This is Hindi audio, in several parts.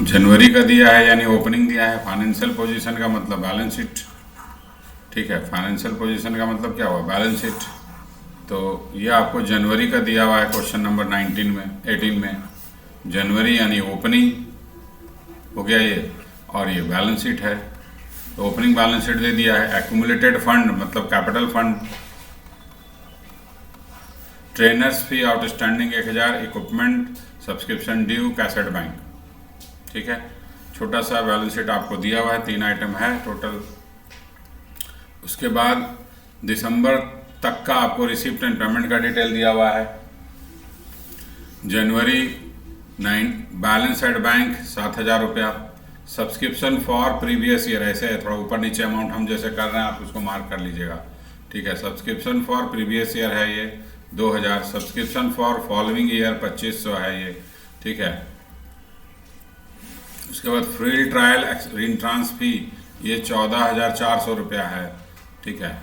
जनवरी का दिया है यानी ओपनिंग दिया है। फाइनेंशियल पोजीशन का मतलब बैलेंस शीट। ठीक है, फाइनेंशियल पोजीशन का मतलब क्या हुआ, बैलेंस शीट। तो ये आपको जनवरी का दिया हुआ है क्वेश्चन नंबर 18 में। जनवरी यानी ओपनिंग हो गया ये, और ये बैलेंस शीट है। तो ओपनिंग बैलेंस शीट दे दिया है। एक्यूमुलेटेड फंड मतलब capital fund, trainers fee outstanding 1000, equipment subscription due cash at bank. ठीक है, छोटा सा बैलेंस शीट आपको दिया हुआ है, 3 आइटम है टोटल। उसके बाद दिसंबर तक का आपको रिसिप्ट एंड पेमेंट का डिटेल दिया हुआ है। जनवरी 9 बैलेंस एट बैंक 7000 रुपया। सब्सक्रिप्शन फॉर प्रीवियस ईयर, ऐसे है थोड़ा ऊपर नीचे अमाउंट हम जैसे कर रहे हैं, आप उसको मार्क कर लीजिएगा। ठीक है, सब्सक्रिप्शन फॉर प्रीवियस ईयर है ये 2000। सब्सक्रिप्शन फॉर फॉलोइंग ईयर 2500 है ये। ठीक है, उसके बाद फ्री ट्रायल इंट्रांस फी ये 14400 रुपया है। ठीक है,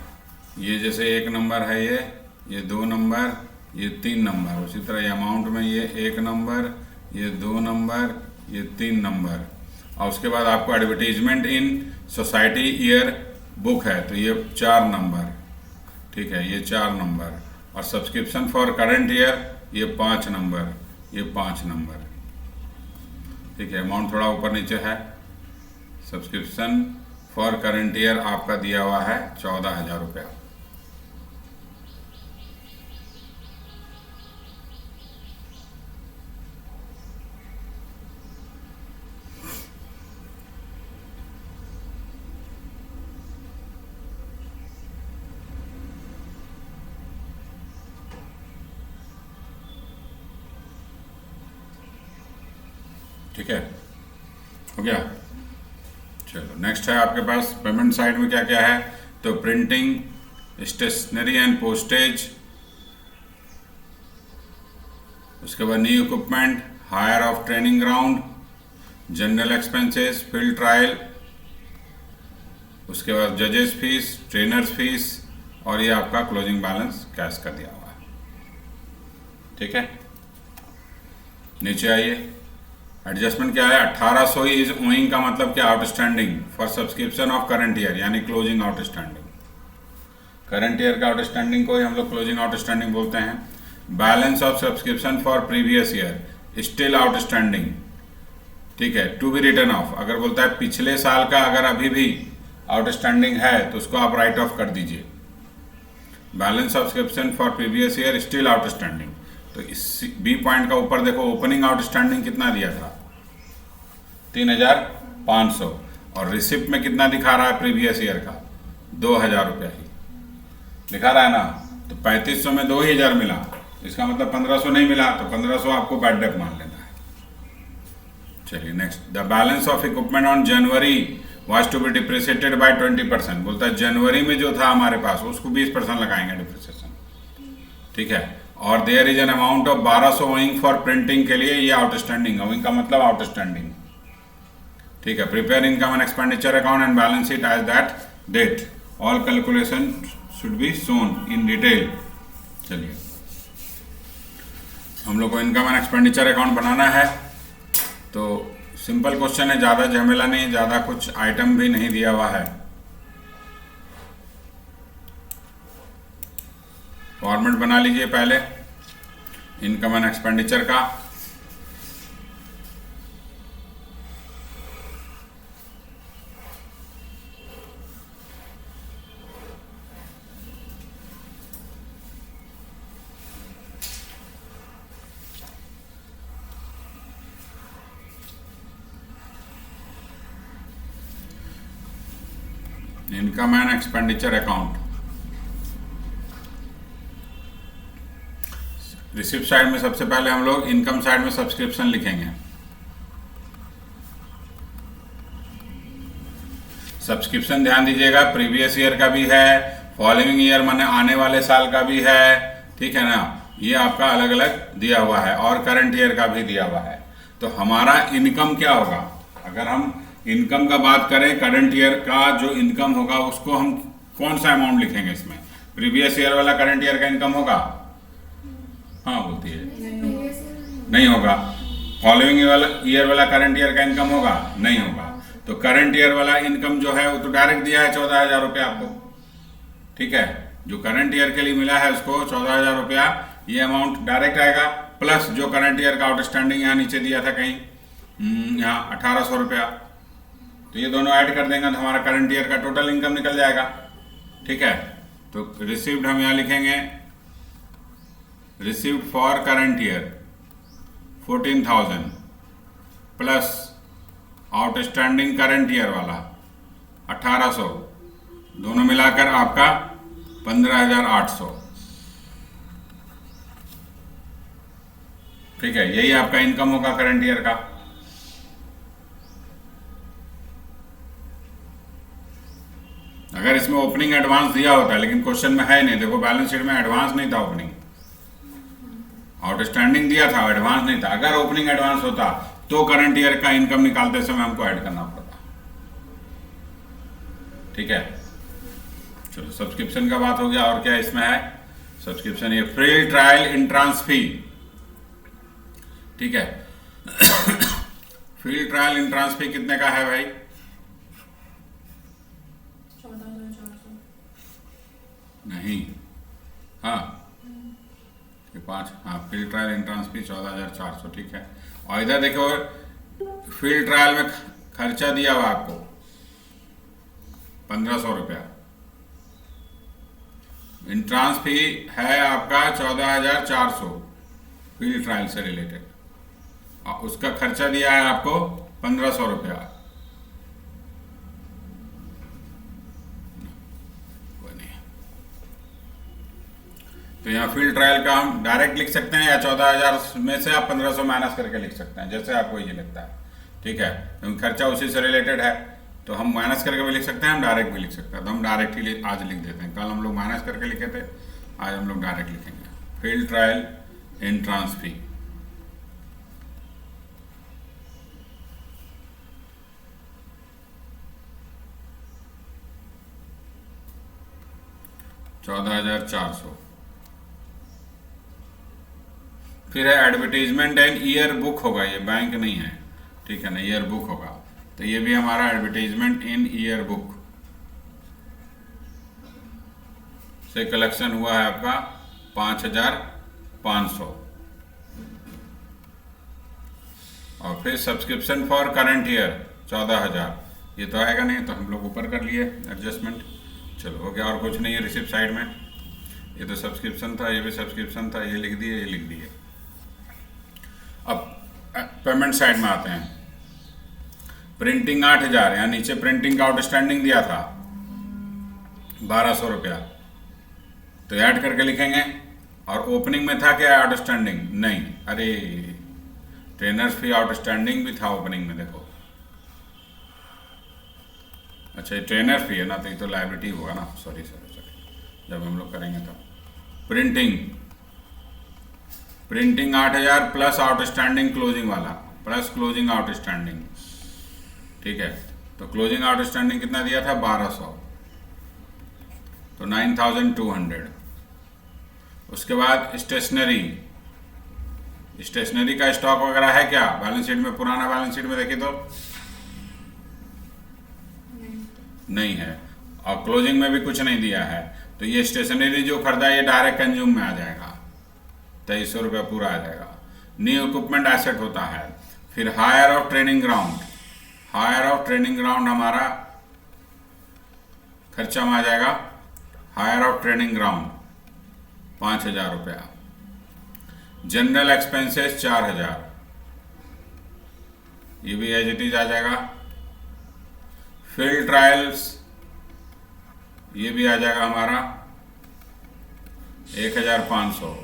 ये जैसे 1 नंबर है, ये 2 नंबर, ये 3 नंबर। उसी तरह अमाउंट में ये 1 नंबर, ये 2 नंबर, ये 3 नंबर। और उसके बाद आपको advertisement in society year book है तो ये 4 नंबर। ठीक है, ये 4 नंबर। और सब्सक्रिप्शन फॉर करंट ईयर ये 5 नंबर, ये 5 नंबर। ठीक है, अमाउंट थोड़ा ऊपर नीचे है। सब्सक्रिप्शन फॉर करंट ईयर आपका दिया हुआ है 14000 रुपया। ठीक है, हो गया। चलो नेक्स्ट है आपके पास पेमेंट साइड में क्या क्या है। तो प्रिंटिंग, स्टेशनरी एंड पोस्टेज, उसके बाद new equipment, hire of training ground, general expenses, field trial, उसके बाद जजेस फीस, ट्रेनर्स फीस, और ये आपका क्लोजिंग बैलेंस कैश का दिया हुआ है। ठीक है, नीचे आइए। एडजस्टमेंट क्या है, 1800 इज ओइंग का मतलब क्या, outstanding for subscription of current year यानी क्लोजिंग आउटस्टैंडिंग। करंट ईयर का आउटस्टैंडिंग को ही हम लोग क्लोजिंग आउटस्टैंडिंग बोलते हैं। Balance of subscription for previous year still outstanding. ठीक है, टू बी रिटर्न ऑफ, अगर बोलता है पिछले साल का अगर अभी भी आउटस्टैंडिंग है तो उसको आप राइट ऑफ कर दीजिए। Balance subscription for previous year still outstanding. तो इस बी पॉइंट का ऊपर देखो, ओपनिंग आउटस्टैंडिंग कितना दिया था, 3500, और रिसिप्ट में कितना दिखा रहा है प्रीवियस ईयर का, 2000 रुपया ही दिखा रहा है ना। तो 3500 में 2000 मिला, इसका मतलब 1500 नहीं मिला, तो 1500 आपको बैड डेट मान लेना है। चलिए next, the balance of equipment on January was to be depreciated by 20%। बोलता है जनवरी में जो था हमारे पास उसको 20% लगाएंगे डिप्रिसिएशन। ठीक है, और there is an amount of 1200 owing for printing के लिए, ये आउटस्टैंडिंग, ओइंग का मतलब आउटस्टैंडिंग। ठीक है, prepare income and expenditure account and balance sheet as that date, all calculation should be shown in detail. चलिए, हम लोग को इनकम एंड एक्सपेंडिचर अकाउंट बनाना है। तो सिंपल क्वेश्चन है, ज़्यादा झमेला नहीं, ज़्यादा कुछ आइटम भी नहीं दिया हुआ है। फॉर्मेट बना लीजिए पहले इनकम एंड एक्सपेंडिचर का। Income and expenditure account, receipt side में सबसे पहले हम लोग इनकम साइड में सब्सक्रिप्शन लिखेंगे। सब्सक्रिप्शन ध्यान दीजिएगा, प्रीवियस ईयर का भी है, फॉलोइंग ईयर माने आने वाले साल का भी है। ठीक है ना, ये आपका अलग अलग दिया हुआ है, और करंट ईयर का भी दिया हुआ है। तो हमारा इनकम क्या होगा, अगर हम इनकम का बात करें, करंट ईयर का जो इनकम होगा उसको हम कौन सा अमाउंट लिखेंगे इसमें, प्रीवियस ईयर वाला करंट ईयर का इनकम होगा। हाँ बोलती है, नहीं होगा। फॉलोइंग ईयर वाला करंट ईयर का इनकम होगा? नहीं होगा। तो करंट ईयर वाला इनकम जो है वो तो डायरेक्ट दिया है 14,000 रुपया आपको, ठीक है। जो करंट ईयर के लिए मिला है उसको 14,000 रुपया, ये अमाउंट डायरेक्ट आएगा, प्लस जो करंट ईयर का आउटस्टैंडिंग यहाँ नीचे दिया था कहीं, यहाँ 1,800 रुपया, तो ये दोनों ऐड कर देंगे तो हमारा करंट ईयर का टोटल इनकम निकल जाएगा, ठीक है। तो रिसीव्ड हम यहाँ लिखेंगे, received for current year 14,000 plus outstanding current year वाला 1,800, दोनों मिलाकर आपका 15,800, ठीक है। यही आपका इनकम होगा करंट ईयर का। अगर इसमें ओपनिंग एडवांस दिया होता है, लेकिन क्वेश्चन में है नहीं, देखो बैलेंस शीट में एडवांस नहीं था, ओपनिंग आउटस्टैंडिंग दिया था, एडवांस नहीं था। अगर ओपनिंग एडवांस होता तो करंट ईयर का इनकम निकालते समय हमको ऐड करना पड़ता, ठीक है। चलो सब्सक्रिप्शन का बात हो गया, और क्या इसमें है सब्सक्रिप्शन, ये फ्री ट्रायल एंट्रेंस फी, ठीक है। फ्री ट्रायल एंट्रेंस फी कितने का है भाई? 14,400 नहीं, हाँ ये 5, हाँ फील्ड ट्रायल एंट्रेंस फी 14,400, ठीक है। और इधर देखो फील्ड ट्रायल में खर्चा दिया हुआ आपको 1,500 रुपया, एंट्रेंस फी है आपका 14,400 फील्ड ट्रायल से रिलेटेड, और उसका खर्चा दिया है आपको 1,500 रुपया। तो यहाँ फील्ड ट्रायल का हम डायरेक्ट लिख सकते हैं, या 14,000 में से आप 1,500 माइनस करके लिख सकते हैं, जैसे आपको ये लगता है, ठीक है। क्योंकि खर्चा उसी से रिलेटेड है, तो हम माइनस करके भी लिख सकते हैं, हम डायरेक्ट भी लिख सकते हैं। तो हम डायरेक्ट ही आज लिख देते हैं, कल हम लोग माइनस करके लिखे थे, आज हम लोग डायरेक्ट लिखेंगे। Field trial entrance fee, $14,400। फिर है एडवर्टीजमेंट एंड ईयर बुक होगा, ये बैंक नहीं है, ठीक है ना, ईयर बुक होगा। तो ये भी हमारा एडवर्टीजमेंट इन ईयर बुक से कलेक्शन हुआ है आपका 5,500। और फिर सब्सक्रिप्शन फॉर करंट ईयर 14,000, ये तो आएगा नहीं, तो हम लोग ऊपर कर लिए एडजस्टमेंट। चलो हो गया, और कुछ नहीं है रिसिप्ट साइड में। ये तो सब्सक्रिप्शन था, ये भी सब्सक्रिप्शन था, ये लिख दिए, ये लिख दिए। अब पेमेंट साइड में आते हैं। प्रिंटिंग 8,000, यहाँ नीचे प्रिंटिंग का आउटस्टैंडिंग दिया था 1,200 रुपया, तो ऐड करके लिखेंगे। और ओपनिंग में था क्या आउटस्टैंडिंग? नहीं, अरे ट्रेनर्स फी आउटस्टैंडिंग भी था ओपनिंग में, देखो। अच्छा ये ट्रेनर फी है ना, तो ये तो लायबिलिटी होगा ना, सॉरी, जब हम लोग करेंगे तब। प्रिंटिंग 8,000 प्लस आउटस्टैंडिंग क्लोजिंग वाला, प्लस क्लोजिंग आउटस्टैंडिंग, ठीक है। तो क्लोजिंग आउटस्टैंडिंग कितना दिया था? 1,200, तो 9,200। उसके बाद स्टेशनरी का स्टॉक वगैरह है क्या बैलेंस शीट में? पुराना बैलेंस शीट में देखिए तो नहीं है, और क्लोजिंग में भी कुछ नहीं दिया है। तो ये स्टेशनरी जो खरीदा है ये डायरेक्ट कंज्यूम में आ जाएगा, 2,300 रुपया पूरा आ जाएगा। न्यू इक्विपमेंट एसेट होता है। फिर hire of training ground, hire of training ground हमारा खर्चा में आ जाएगा। हायर ऑफ ट्रेनिंग ग्राउंड 5,000 रुपया। जनरल एक्सपेंसेस 4,000, ये भी एज इट इज आ जाएगा। फील्ड ट्रायल्स ये भी आ जाएगा हमारा 1,500।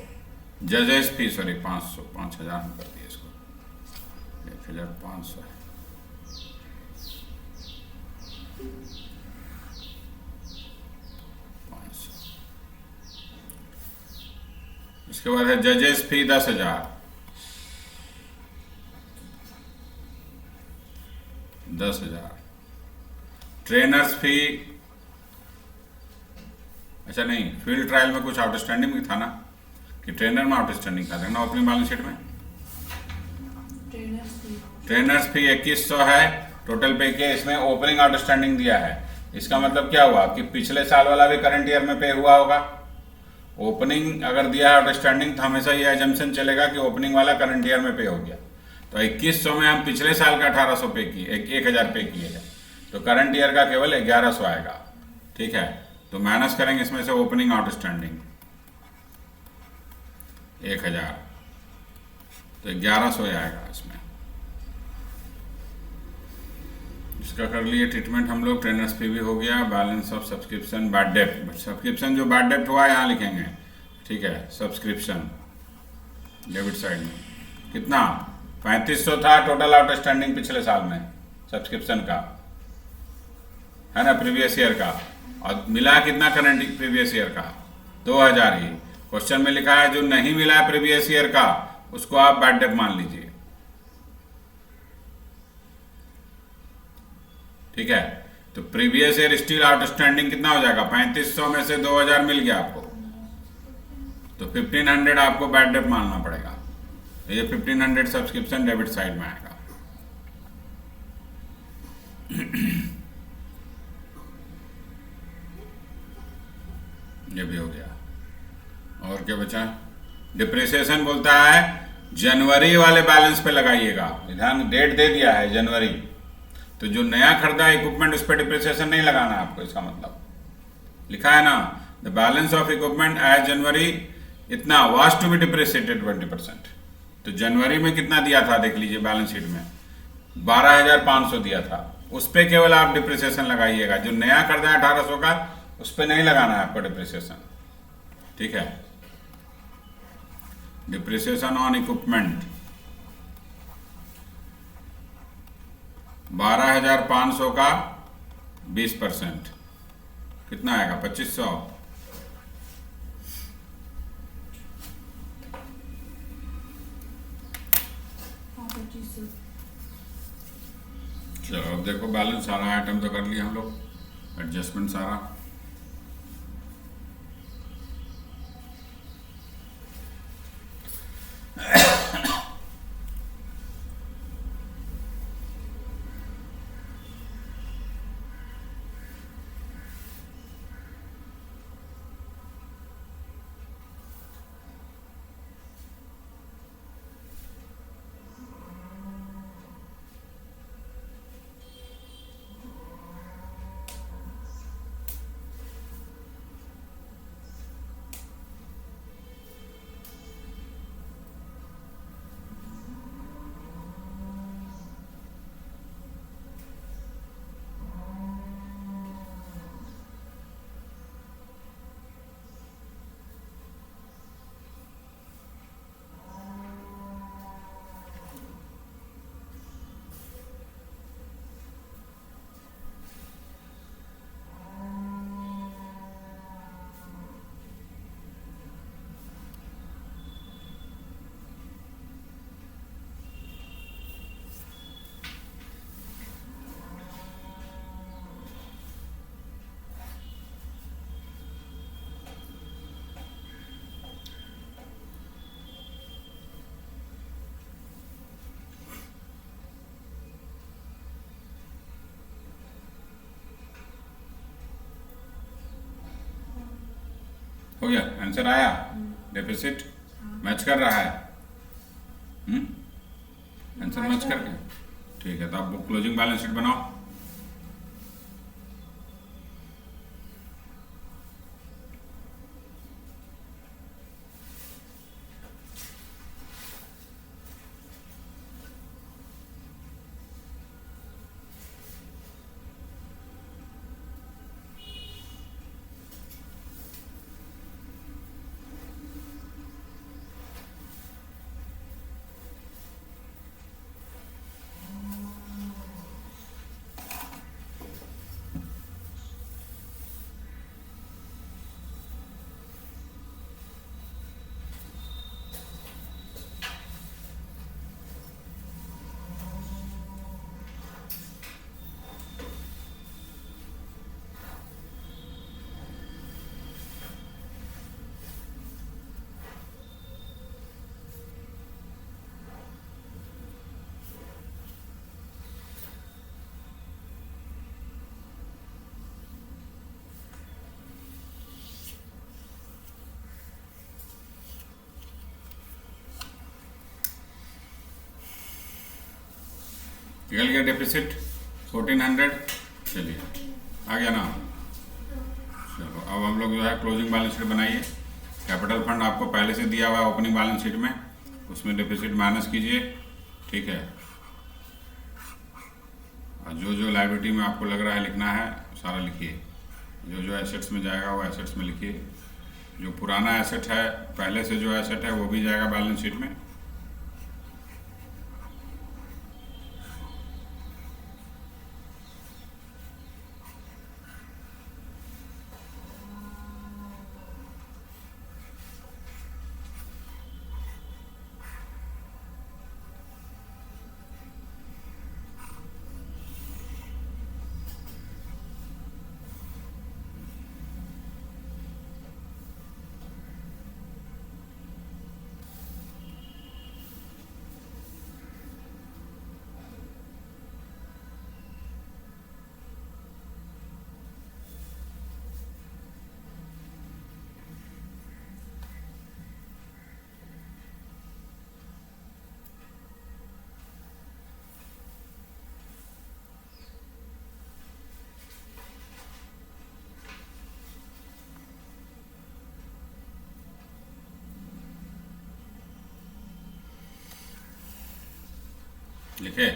जजेस फी सॉरी 5,000 हम कर दिए इसको, 1,500 है। इसके बाद है जजेस फी 10,000, 10,000। ट्रेनर्स फी, अच्छा नहीं, फील्ड ट्रायल में कुछ आउटस्टैंडिंग भी था ना, कि ट्रेनर में आउटस्टैंडिंग था ना ओपनिंग बैलेंस शीट में? ट्रेनर ट्रेनर्स फी 2100 है, टोटल पे किया, इसमें ओपनिंग आउटस्टैंडिंग दिया है। इसका मतलब क्या हुआ कि पिछले साल वाला भी करंट ईयर में पे हुआ होगा। ओपनिंग अगर दिया है आउटस्टैंडिंग तो हमेशा ये एजम्पशन चलेगा कि ओपनिंग वाला करंट ईयर में पे हो गया। तो 2100 में हम पिछले साल का 1800 पे किए, 1000 पे किए हैं, तो करंट ईयर का केवल 1100 आएगा। ठीक है, तो माइनस करेंगे इसमें से ओपनिंग आउटस्टैंडिंग 1000, तो 1100 आएगा इसमें। इसका कर लिए ट्रीटमेंट हम लोग। ट्रेनर्स फी भी हो गया, बैलेंस ऑफ सब्सक्रिप्शन, बैड डेप्ट। सब्सक्रिप्शन जो बैड डेप्ट हुआ यहाँ लिखेंगे, ठीक है। सब्सक्रिप्शन डेबिट साइड में कितना 3500 था टोटल आउटस्टैंडिंग पिछले साल में सब्सक्रिप्शन का, है ना, प्रीवियस ईयर का, और मिला कितना करंट प्रीवियस ईयर का 2000 ही। क्वेश्चन में लिखा है जो नहीं मिला है प्रीवियस ईयर का उसको आप बैड डेप्ट मान लीजिए। ठीक है, तो प्रीवियस ईयर स्टिल आउटस्टैंडिंग कितना हो जाएगा, 3500 में से 2000 मिल गया आपको, तो 1500 आपको बैड डेप्ट मानना पड़ेगा। तो ये 1500 सब्सक्रिप्शन डेबिट साइड में आएगा। ये भी हो गया। और क्या बचा, डिप्रिसिएशन बोलता है जनवरी वाले बैलेंस पे लगाइएगा। ध्यान, डेट दे दिया है जनवरी, तो जो नया खरीदा इक्विपमेंट उस पर डिप्रिसिएशन नहीं लगाना है आपको। इसका मतलब लिखा है ना, the balance of equipment as January इतना वाज टू बी डिप्रिसिएटेड 20%। तो जनवरी में कितना दिया था देख लीजिए, बैलेंस शीट में 12500 दिया था, उस पर केवल आप डिप्रिसिएशन लगाइएगा। जो नया खरीदा है 1800 का उस पर नहीं लगाना है आपको डिप्रिसिएशन। ठीक है, डिप्रिसिएशन ऑन इक्विपमेंट 12500 का 20% कितना आएगा, 2500। हाँ 2500। चलो अब देखो, बैलेंस सारा आइटम तो कर लिया हम लोग, एडजस्टमेंट सारा। हो गया, आंसर आया। डेफिसिट मैच कर रहा है, आंसर मैच कर गया। ठीक है, तो आप क्लोजिंग बैलेंस शीट बनाओ। निकल गया डेफिसिट 1400। चलिए आ गया ना। चलो अब हम लोग जो है क्लोजिंग बैलेंस शीट बनाइए। कैपिटल फंड आपको पहले से दिया हुआ है ओपनिंग बैलेंस शीट में, उसमें डेफिसिट माइनस कीजिए। ठीक है, और जो जो लायबिलिटी में आपको लग रहा है लिखना है सारा लिखिए। जो जो एसेट्स में जाएगा वो एसेट्स में लिखिए। जो पुराना एसेट है, पहले से जो एसेट है वो भी जाएगा बैलेंस शीट में। लिखे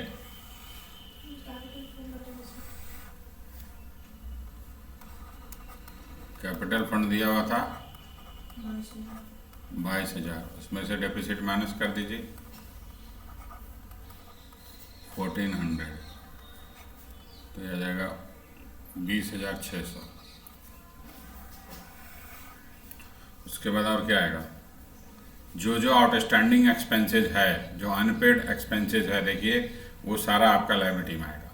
कैपिटल फंड दिया हुआ था 22,000, उसमें से डेफिसिट माइनस कर दीजिए 1400, तो यह आ जाएगा 20,600। उसके बाद और क्या आएगा? जो जो आउटस्टैंडिंग एक्सपेंसेज है, जो अनपेड एक्सपेंसेज है, देखिए वो सारा आपका लायबिलिटी में आएगा।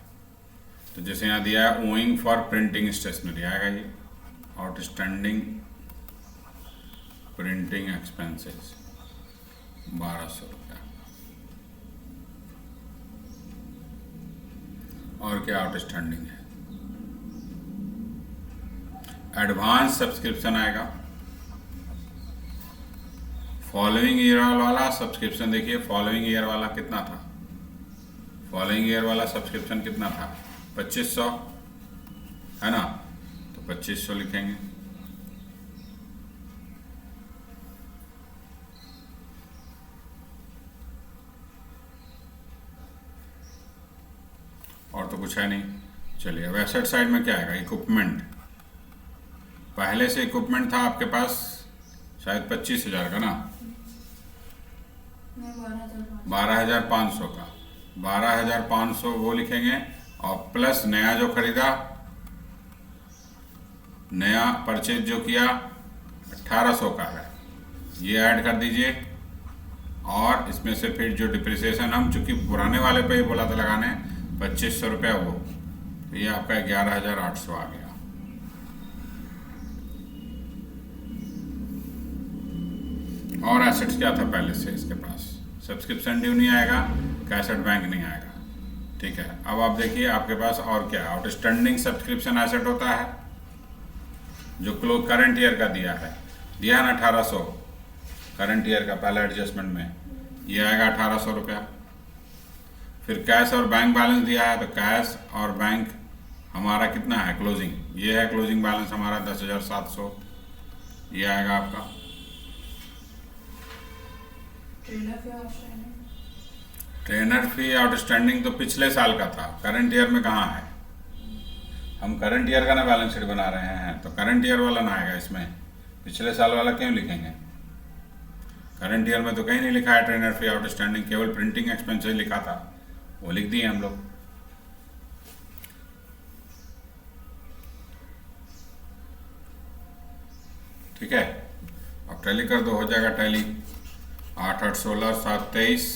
तो जैसे यहाँ दिया है ओइंग फॉर प्रिंटिंग स्टेशनरी आएगा ये आउटस्टैंडिंग प्रिंटिंग एक्सपेंसेस 1200 रुपया। और क्या आउटस्टैंडिंग है? एडवांस सब्सक्रिप्शन आएगा। फॉलोइंग ईयर वाला सब्सक्रिप्शन देखिए, फॉलोइंग ईयर वाला कितना था? फॉलोइंग ईयर वाला सब्सक्रिप्शन कितना था? 2500 है ना, तो 2500 लिखेंगे। और तो कुछ है नहीं। चलिए अब एसेट साइड में क्या आएगा? इक्विपमेंट। पहले से इक्विपमेंट था आपके पास शायद 25,000 का ना, 12,500 का। 12,500 वो लिखेंगे, और प्लस नया जो खरीदा, नया परचेज जो किया 1,800 का है, ये ऐड कर दीजिए। और इसमें से फिर जो डिप्रिसिएशन, हम चूंकि पुराने वाले पे ही बोला था लगाने 2500 रुपया, वो तो ये आपका 11,800 आ गया। और एसेट्स क्या था पहले से इसके पास? सब्सक्रिप्शन ड्यू नहीं आएगा, कैश एट बैंक नहीं आएगा। ठीक है, अब आप देखिए आपके पास और क्या आउटस्टैंडिंग सब्सक्रिप्शन एसेट होता है, जो करंट ईयर का दिया है ना 1,800 करंट ईयर का पहला एडजस्टमेंट में, ये आएगा 1,800 रुपया। फिर कैश और बैंक बैलेंस दिया है, तो कैश और बैंक हमारा कितना है क्लोजिंग, ये है क्लोजिंग बैलेंस हमारा 10,700, ये आएगा आपका। ट्रेनर फी आउटस्टैंडिंग तो पिछले साल का था, करंट ईयर में कहाँ है? हम करंट ईयर का ना बैलेंस शीट बना रहे हैं, तो करंट ईयर वाला ना आएगा इसमें, पिछले साल वाला क्यों लिखेंगे? करंट ईयर में तो कहीं नहीं लिखा है ट्रेनर फी आउटस्टैंडिंग, केवल प्रिंटिंग एक्सपेंसेस लिखा था, वो लिख दिए हम लोग। ठीक है, अब टैली कर दो, हो जाएगा टैली। 8 8 16 7 23,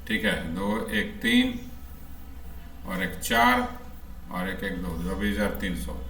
ठीक है, 2 1 3 और 1 4 और 1 1 2, 24,300।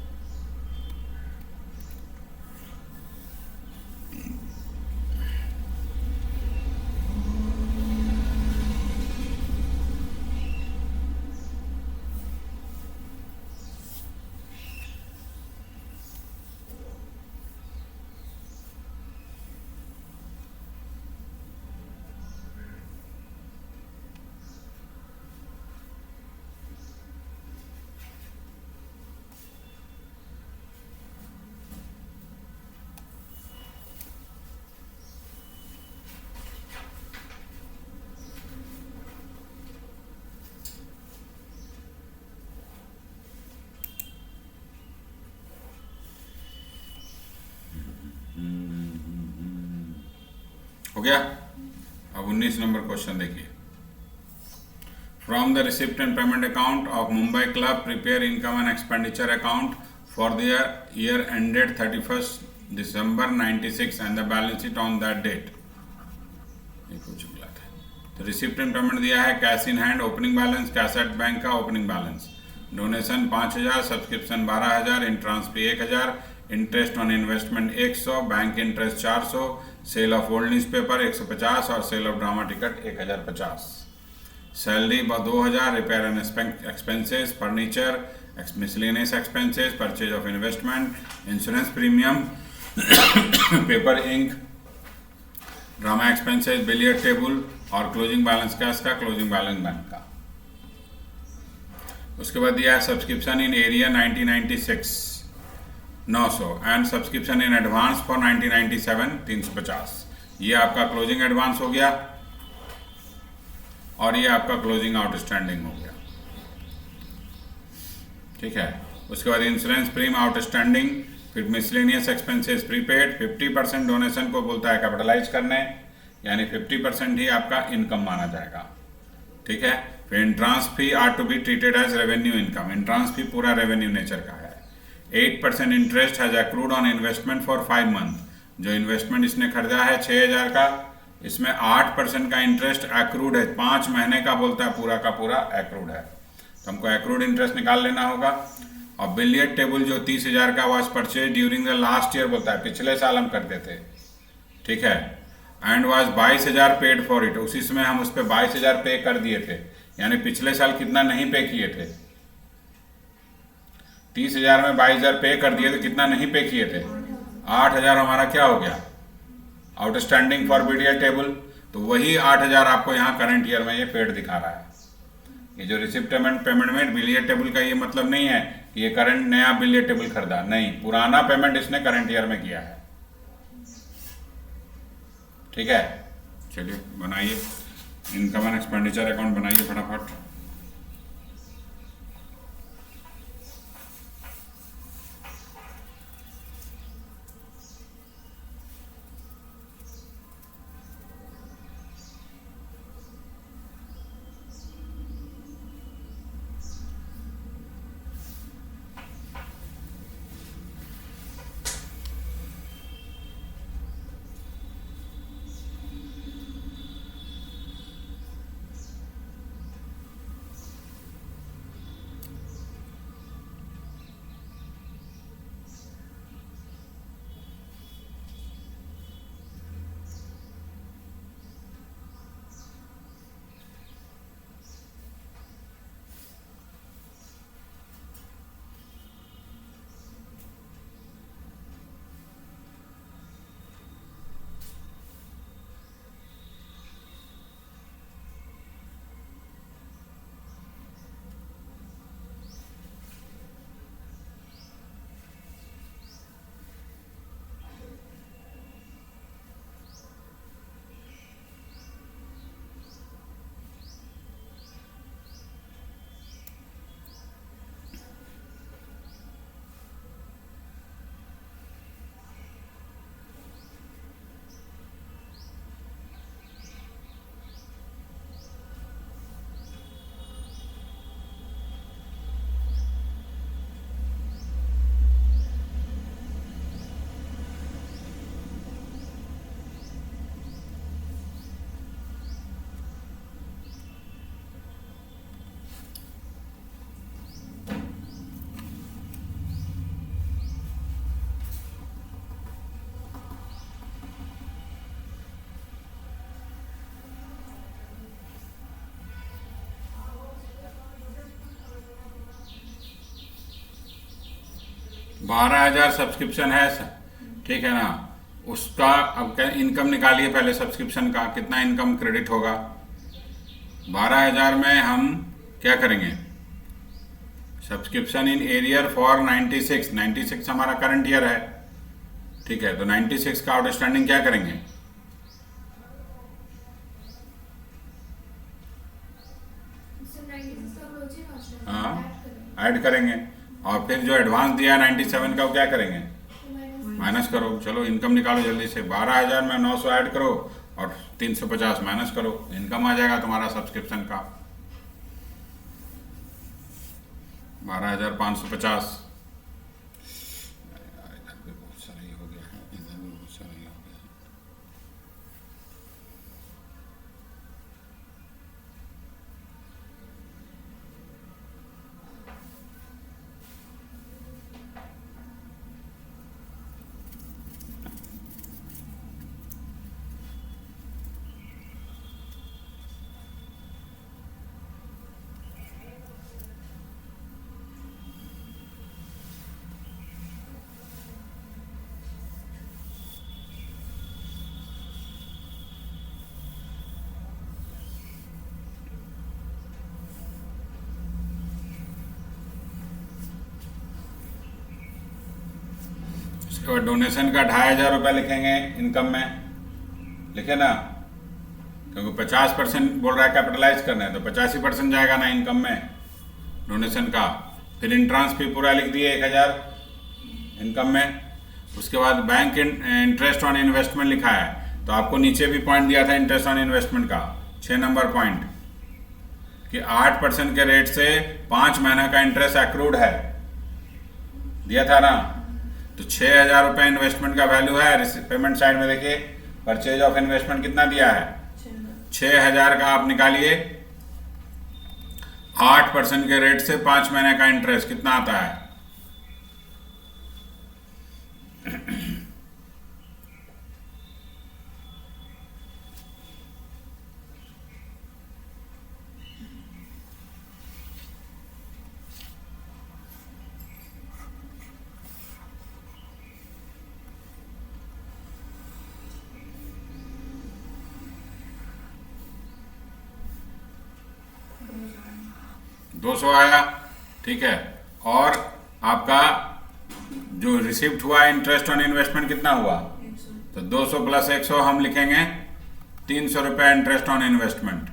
हो गया। अब 19 नंबर क्वेश्चन देखिए। From the receipt and payment account of Mumbai club prepare income and expenditure account for the year ended 31st December 96 and the balance sheet on that date. ये कुछ गलत है। तो रिसिप्ट एंड पेमेंट दिया है cash in hand opening balance, cash at bank का opening balance, donation 5000, subscription 12000, entrance fee 1000, interest on investment 100, bank interest 400, sale of old newspaper 150 और sale of drama ticket 1050। Salary 2000, repair and expenses, furniture, miscellaneous expenses, purchase of investment, insurance premium, paper ink, drama expenses, billiard table और क्लोजिंग बैलेंस कैश का, क्लोजिंग बैलेंस बैंक का। उसके बाद दिया है subscription in area 1996 900 and subscription in advance for 1997 350। ये आपका क्लोजिंग एडवांस हो गया और ये आपका क्लोजिंग आउटस्टैंडिंग हो गया। ठीक है। उसके बाद इंश्योरेंस प्रीमियम आउटस्टैंडिंग, फिर मिसलेनियस एक्सपेंसेस प्रीपेड, 50% डोनेशन को बोलता है कैपिटलाइज करने, यानी 50% ही आपका इनकम माना जाएगा। ठीक है। फिर entrance fee are to be treated as revenue income, entrance fee पूरा रेवेन्यू नेचर का है। 8% interest has accrued on investment for 5 month, जो इन्वेस्टमेंट इसने खरीदा है 6000 का, इसमें 8% का इंटरेस्ट अक्रूड है, 5 महीने का बोलता है, पूरा का पूरा अक्रूड है, तो हमको अक्रूड इंटरेस्ट निकाल लेना होगा। और बिलियर्ड टेबल जो 30,000 का was purchase during the last year बोलता है, पिछले साल हम करते थे। ठीक है। And was 22,000 paid for it, उसी समय हम उस पर 22,000 पे कर दिए थे, यानी पिछले साल कितना नहीं पे किए थे, 30,000 में 22,000 पे कर दिए तो कितना नहीं पे किए थे, 8,000 हमारा क्या हो गया आउटस्टैंडिंग फॉर बिलियर्ड टेबल। तो वही 8,000 आपको यहाँ करंट ईयर में ये पेड दिखा रहा है। ये जो रिसिप्ट पेमेंट में बिलियर्ड टेबल का ये मतलब नहीं है कि ये करंट नया बिलियर्ड टेबल खरीदा, नहीं, पुराना पेमेंट इसने करंट ईयर में किया है। ठीक है। चलिए बनाइए इनकम एंड एक्सपेंडिचर अकाउंट बनाइए फटाफट। बारह 12,000 सब्सक्रिप्शन है, ठीक है ना। उसका अब क्या इनकम निकालिए पहले सब्सक्रिप्शन का, कितना इनकम क्रेडिट होगा। 12,000 में हम क्या करेंगे, सब्सक्रिप्शन इन एरियर फॉर 96 हमारा करंट ईयर है। ठीक है, तो 96 का आउटस्टैंडिंग क्या करेंगे, हाँ ऐड करेंगे, और फिर जो एडवांस दिया 97 का वो क्या करेंगे, माइनस करो। चलो इनकम निकालो जल्दी से। 12,000 में 900 ऐड करो और 350 माइनस करो, इनकम आ जाएगा तुम्हारा सब्सक्रिप्शन का 12,550। इधर भी बहुत सारा ही हो गया है, इधर भी बहुत सारा ही हो गया है। और डोनेशन का 2,500 रुपये लिखेंगे इनकम में, लिखे ना, क्योंकि 50% बोल रहा है कैपिटलाइज करना है, तो 85% जाएगा ना इनकम में डोनेशन का। फिर इंट्रांस फी पूरा लिख दिए 1,000 इनकम में। उसके बाद बैंक इंटरेस्ट ऑन इन्वेस्टमेंट लिखा है, तो आपको नीचे भी पॉइंट दिया था इंटरेस्ट ऑन इन्वेस्टमेंट का 6 नंबर पॉइंट, कि 8% के रेट से 5 महीने का इंटरेस्ट एक्रूड है, दिया था ना। तो 6,000 रुपये इन्वेस्टमेंट का वैल्यू है। पेमेंट साइड में देखिए परचेज ऑफ इन्वेस्टमेंट कितना दिया है, 6,000 का आप निकालिए, 8% के रेट से 5 महीने का इंटरेस्ट कितना आता है, दो सौ आया, ठीक है। और आपका जो रिसिप्ट हुआ इंटरेस्ट ऑन इन्वेस्टमेंट कितना हुआ, 100। तो 200 + 100 हम लिखेंगे 300 रुपये interest on investment.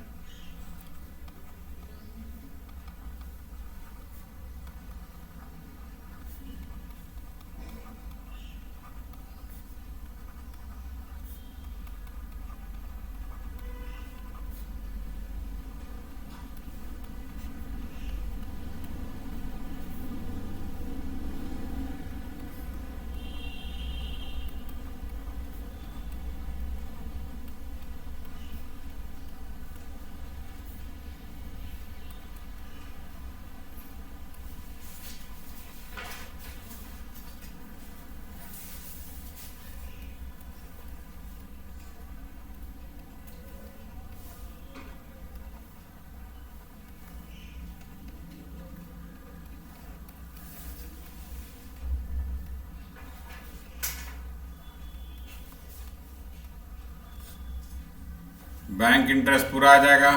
Bank interest पूरा आ जाएगा,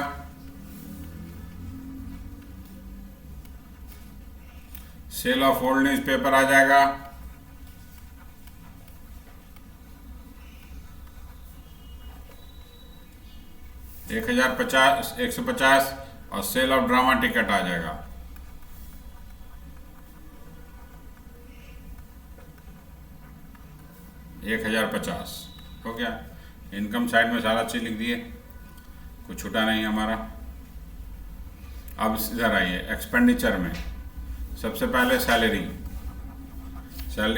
sale of old newspaper आ जाएगा, $1,050 और सेल ऑफ ड्रामा टिकट आ जाएगा 1,050। हो गया। इनकम साइड में सारा चीज लिख दिए, कुछ छूटा नहीं हमारा। अब इधर आइए एक्सपेंडिचर में, सबसे पहले सैलरी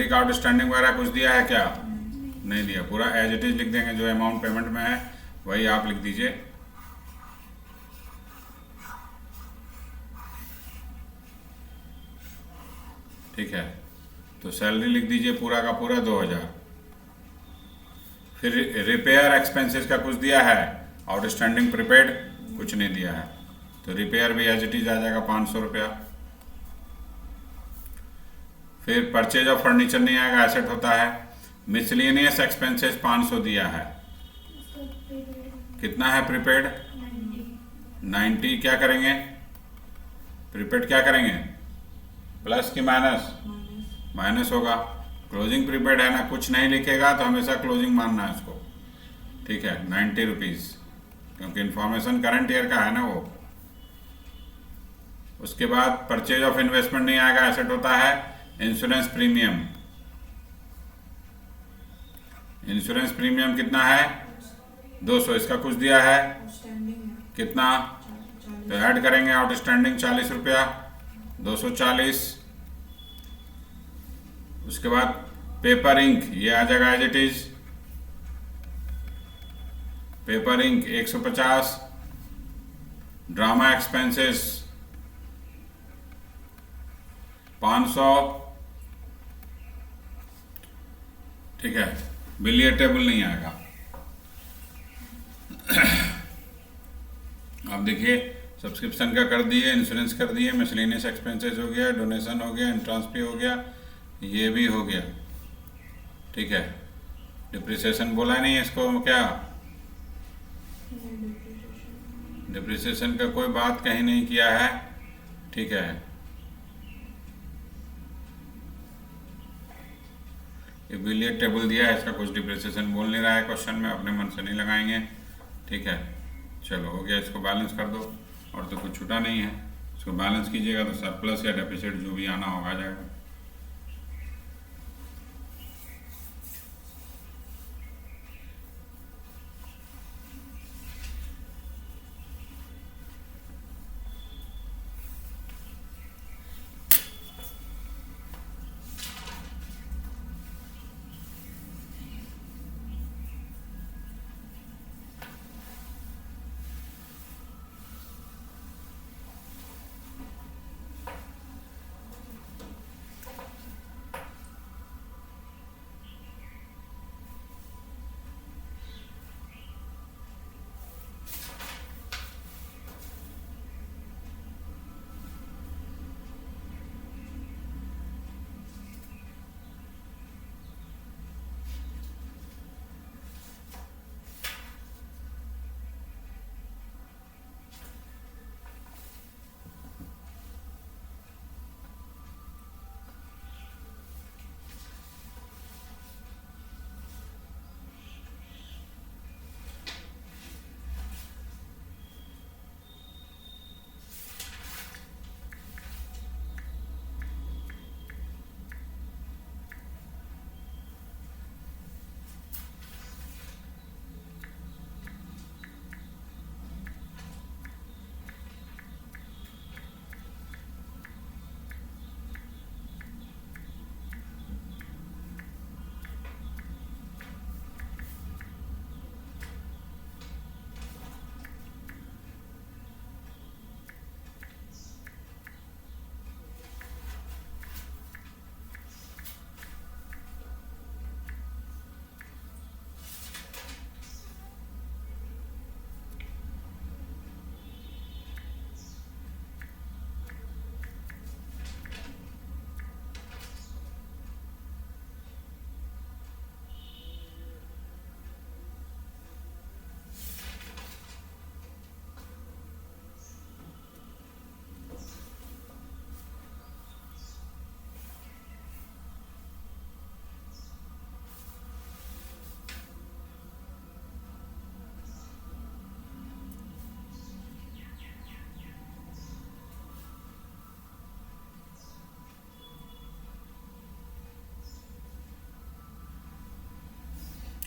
का आउटस्टैंडिंग वगैरह कुछ दिया है क्या, नहीं दिया, पूरा एज इट इज लिख देंगे, जो अमाउंट पेमेंट में है वही आप लिख दीजिए। ठीक है, तो सैलरी लिख दीजिए पूरा का पूरा 2,000। फिर रिपेयर एक्सपेंसेस का कुछ दिया है, आउटस्टैंडिंग प्रीपेड कुछ नहीं दिया है, तो रिपेयर भी एज इट इज आ जाएगा 500 रुपया। फिर परचेज ऑफ फर्नीचर नहीं आएगा, एसेट होता है। मिसलेनियस एक्सपेंसेस 500 दिया है, कितना है प्रीपेड 90। क्या करेंगे प्रीपेड, क्या करेंगे प्लस की माइनस, माइनस होगा। क्लोजिंग प्रीपेड है ना, कुछ नहीं लिखेगा तो हमेशा क्लोजिंग मानना है इसको, ठीक है 90 रुपीज़, क्योंकि इंफॉर्मेशन करंट ईयर का है ना वो। उसके बाद परचेज ऑफ इन्वेस्टमेंट नहीं आएगा, एसेट होता है। इंश्योरेंस प्रीमियम, इंश्योरेंस प्रीमियम कितना है 200 इसका कुछ दिया है आउटस्टैंडिंग है कितना, 40। तो ऐड करेंगे आउटस्टैंडिंग 40 रुपया, 240। उसके बाद पेपर इंक ये आ जाएगा as it is, paper ink 150, drama expenses 500, ठीक है। बिलियर टेबल नहीं आएगा। आप देखिए सब्सक्रिप्शन का कर दिए, इंश्योरेंस कर दिए, मिसलेनियस एक्सपेंसेस हो गया, डोनेशन हो गया, एंट्रांस पे हो गया, ये भी हो गया, ठीक है। डिप्रिसिएशन बोला नहीं इसको, क्या डिप्रिसिएशन का कोई बात कहीं नहीं किया है, ठीक है। ये बिलियर टेबल दिया है, इसका कुछ डिप्रिसिएशन बोल नहीं रहा है क्वेश्चन में, अपने मन से नहीं लगाएंगे, ठीक है। चलो हो गया, इसको बैलेंस कर दो, और तो कुछ छूटा नहीं है। इसको बैलेंस कीजिएगा तो सरप्लस या डेफिसिट जो भी आना होगा आ जाएगा।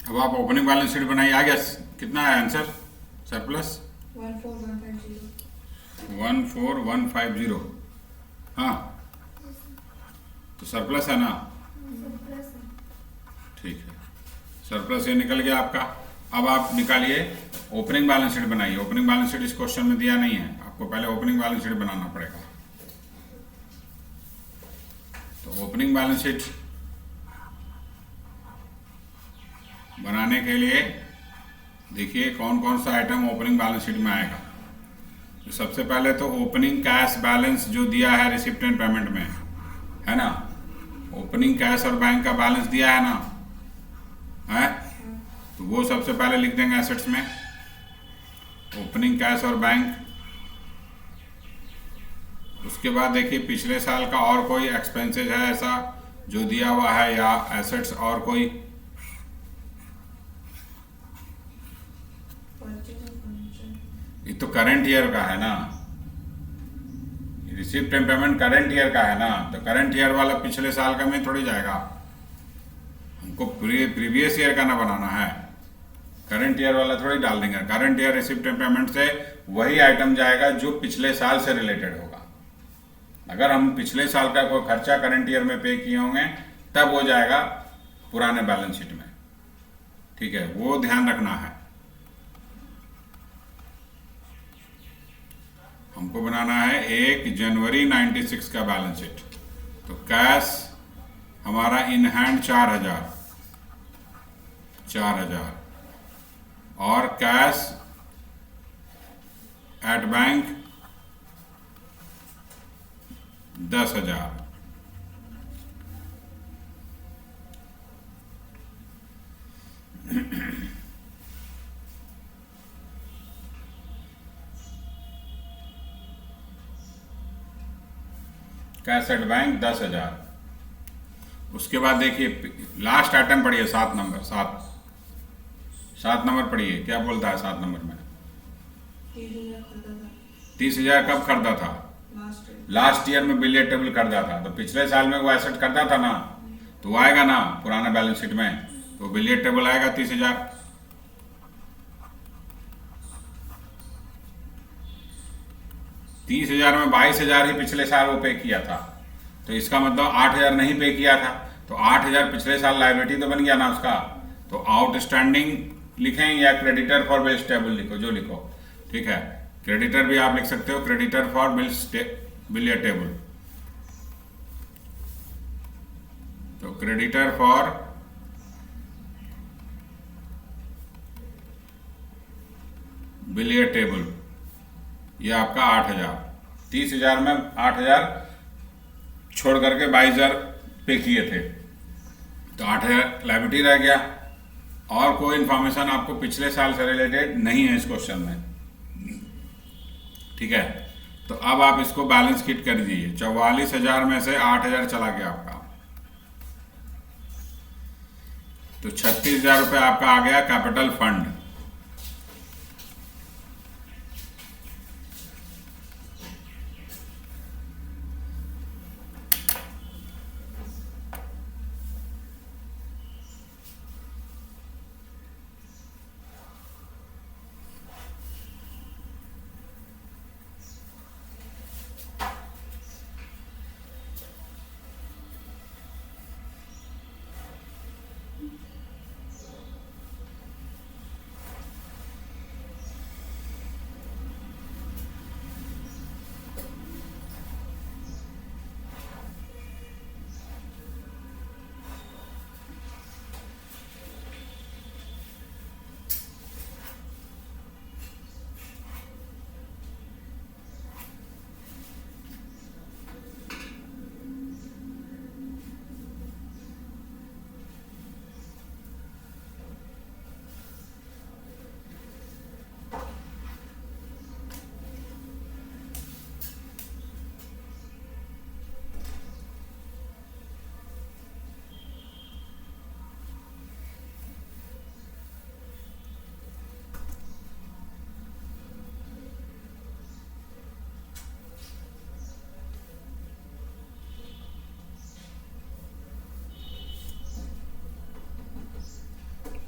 अब आप ओपनिंग बैलेंस शीट बनाइए। आ गया कितना है आंसर सरप्लस 14150। 14150। हाँ तो सरप्लस है ना, ठीक है, सरप्लस ये निकल गया आपका। अब आप निकालिए ओपनिंग बैलेंस शीट बनाइए। ओपनिंग बैलेंस शीट इस क्वेश्चन में दिया नहीं है, आपको पहले ओपनिंग बैलेंस शीट बनाना पड़ेगा। तो ओपनिंग बैलेंस शीट बनाने के लिए देखिए कौन कौन सा आइटम ओपनिंग बैलेंस शीट में आएगा। तो सबसे पहले तो ओपनिंग कैश बैलेंस जो दिया है रिसिप्ट एंड पेमेंट में, है ना, ओपनिंग कैश और बैंक का बैलेंस दिया है ना, है, तो वो सबसे पहले लिख देंगे एसेट्स में, ओपनिंग कैश और बैंक। उसके बाद देखिए पिछले साल का और कोई एक्सपेंसेस है ऐसा जो दिया हुआ है, या एसेट्स और कोई, ये तो करंट ईयर का है ना, receipt and payment current year का है ना, तो करंट ईयर वाला पिछले साल का में थोड़ी जाएगा, हमको प्रीवियस ईयर का ना बनाना है। करंट ईयर वाला थोड़ी डाल देंगे। Current year receipt and payment से वही आइटम जाएगा जो पिछले साल से रिलेटेड होगा। अगर हम पिछले साल का कोई खर्चा करंट ईयर में पे किए होंगे तब वो जाएगा पुराने बैलेंस शीट में। ठीक है, वो ध्यान रखना है। हमको बनाना है 1 जनवरी 96 का बैलेंस शीट। तो कैश हमारा इन हैंड 4000 और cash at bank 10,000। Cash at bank 10,000। उसके बाद देखिए लास्ट आइटम पढ़िए 7 नंबर 7 नंबर पढ़िए, क्या बोलता है 7 नंबर में? 30,000 खरीदा था 30,000 कब खरीदा था? लास्ट ईयर में बिलियर टेबल खरीदा था। तो पिछले साल में वो एसेट खरीदा था ना, तो वो आएगा ना पुराना बैलेंस शीट में, तो बिलियर टेबल आएगा 30,000। 30,000 में 22,000 ही पिछले साल वो पे किया था, तो इसका मतलब 8,000 नहीं पे किया था। तो 8,000 पिछले साल लायबिलिटी तो बन गया ना उसका। तो आउटस्टैंडिंग लिखें या क्रेडिटर फॉर बिल्स टेबल लिखो, जो लिखो। ठीक है, क्रेडिटर भी आप लिख सकते हो, क्रेडिटर फॉर बिलियर टेबल। तो क्रेडिटर फॉर बिलियर टेबल ये आपका 8,000। 30,000 में 8,000 छोड़ करके 22,000 पे किए थे, तो 8,000 लायबिलिटी रह गया। और कोई इंफॉर्मेशन आपको पिछले साल से रिलेटेड नहीं है इस क्वेश्चन में। ठीक है, तो अब आप इसको बैलेंस शीट कर दीजिए। 44,000 में से 8,000 चला गया आपका, तो 36,000 रुपये आपका आ गया कैपिटल फंड।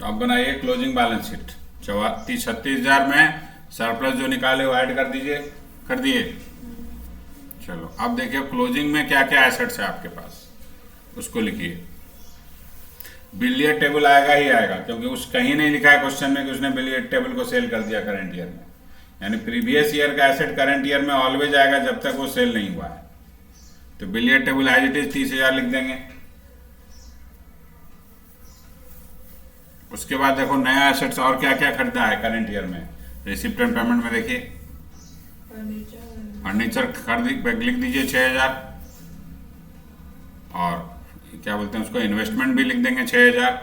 तो अब बनाइए क्लोजिंग बैलेंस शीट। 36,000 में सरप्लस जो निकाले वो ऐड कर दीजिए। कर दिए? चलो अब देखिए क्लोजिंग में क्या क्या एसेट्स है आपके पास, उसको लिखिए। बिलियर टेबल आएगा ही आएगा, क्योंकि उस कहीं नहीं लिखा है क्वेश्चन में कि उसने बिलियर टेबल को सेल कर दिया करंट ईयर में। यानी प्रीवियस ईयर का एसेट करंट ईयर में ऑलवेज आएगा जब तक वो सेल नहीं हुआ है। तो बिलियर टेबल एज इट इज 30,000 लिख देंगे। उसके बाद देखो नया एसेट्स और क्या क्या खरीदा है करंट ईयर में। रिसिप्ट एंड पेमेंट में देखिए फर्नीचर खरीद लिख दीजिए 6,000, और क्या बोलते हैं उसको इन्वेस्टमेंट भी लिख देंगे 6,000।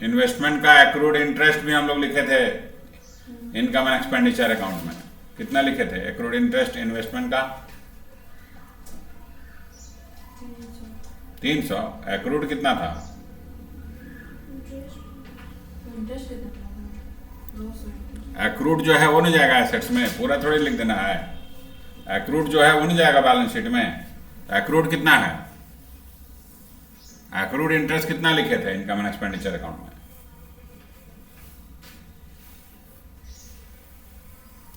इन्वेस्टमेंट का एक्रूड इंटरेस्ट भी हम लोग लिखे थे इनकम एंड एक्सपेंडिचर अकाउंट में। कितना लिखे थे एक्रूड इंटरेस्ट इन्वेस्टमेंट का? 300। एक्रूड कितना था? एक्रूड जो है वो नहीं जाएगा एसेट्स में, पूरा थोड़ी लिख देना है। एक्रूड जो है वो नहीं जाएगा बैलेंस शीट में। एक्रूड कितना है? एक्रूड इंटरेस्ट कितना लिखे थे इनकम एंड एक्सपेंडिचर अकाउंट में?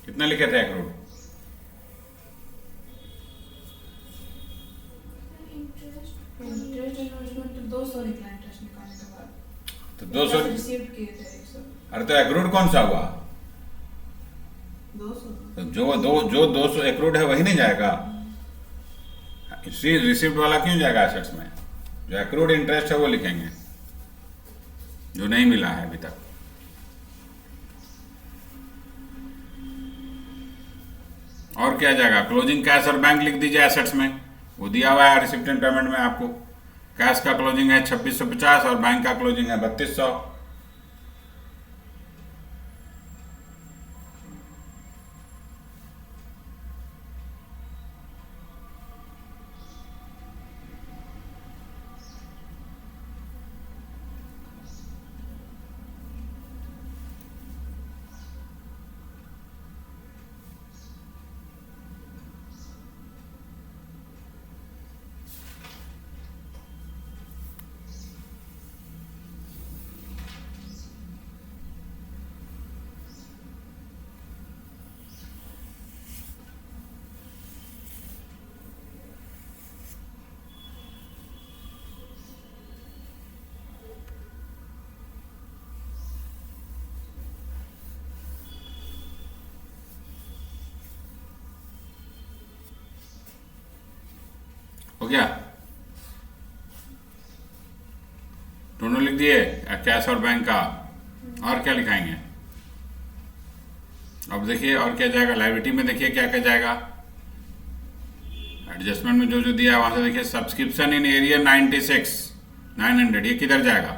कितना लिखे थे एक्रूड? इंटरेस्ट इन्वेस्टमेंट 200 निकला इंटरेस्ट निकालने के बाद। तो 200 रिसीव किए थे 100। अरे तो एक्रूड कौन सा हुआ? 200। तो जो 200 एक्रूड है वही नहीं जाएगा? रिसिप्ट वाला क्यों जाएगा एसेट्स में? जो एक्रूड इंटरेस्ट है वो लिखेंगे, जो नहीं मिला है अभी तक। और क्या जाएगा? क्लोजिंग कैश और बैंक लिख दीजिए एसेट्स में, वो दिया हुआ है रिसिप्ट एंड पेमेंट में आपको। कैश का क्लोजिंग है 2650 और बैंक का क्लोजिंग है 3200। हो गया? दोनों लिख दिए, कैश और बैंक का। और क्या लिखाएंगे? अब देखिए और क्या जाएगा। लायबिलिटी में देखिए क्या क्या जाएगा। एडजस्टमेंट में जो जो दिया है वहां से देखिए, सब्सक्रिप्शन इन एरिया 96 900, ये किधर जाएगा?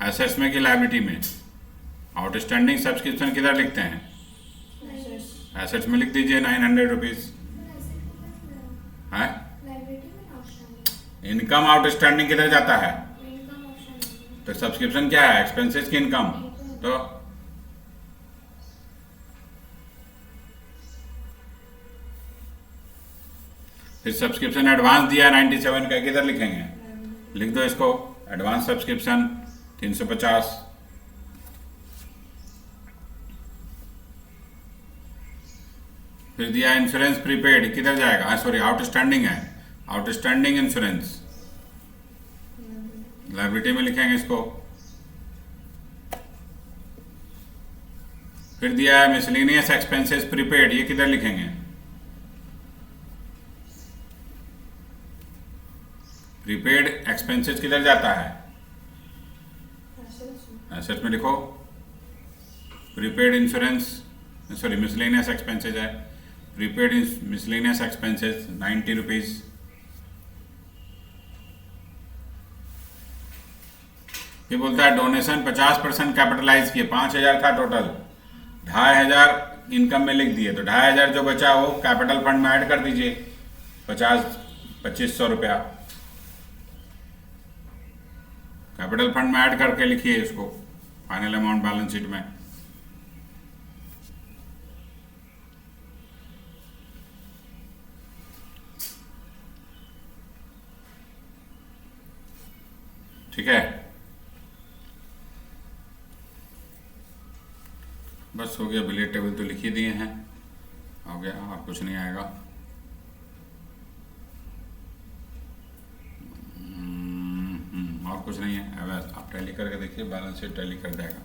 एसेट्स में कि लायबिलिटी में? आउटस्टैंडिंग सब्सक्रिप्शन किधर लिखते हैं? एसेट्स में लिख दीजिए 900 रुपीज है। इनकम आउटस्टैंडिंग किधर जाता है? तो सब्सक्रिप्शन क्या है? एक्सपेंसेस की इनकम। तो फिर सब्सक्रिप्शन एडवांस दिया 97 का, किधर लिखेंगे? लिख दो इसको, एडवांस सब्सक्रिप्शन 350। फिर दिया इंश्योरेंस प्रीपेड, किधर जाएगा? सॉरी आउटस्टैंडिंग है, आउटस्टैंडिंग इंश्योरेंस लायबिलिटी में लिखेंगे इसको। फिर दिया है मिसलेनियस एक्सपेंसेस प्रीपेड, ये किधर लिखेंगे? प्रीपेड एक्सपेंसेस किधर जाता है? एसेट्स में लिखो। Prepaid insurance, sorry miscellaneous expenses है, प्रीपेड मिसलेनियस एक्सपेंसेस 90 रुपीज। ये बोलता है डोनेशन 50% कैपिटलाइज किए, 5000 था टोटल, 2500 इनकम में लिख दिए, तो 2500 जो बचा वो कैपिटल फंड में ऐड कर दीजिए 2500 रुपया कैपिटल फंड में ऐड करके लिखिए इसको फाइनल अमाउंट बैलेंस शीट में। ठीक है, बस हो गया। बिलियर्ड टेबल तो लिख ही दिए हैं, हो गया, और कुछ नहीं आएगा। और कुछ नहीं है। अब आप टैली करके देखिए, बैलेंस शीट टैली कर देगा।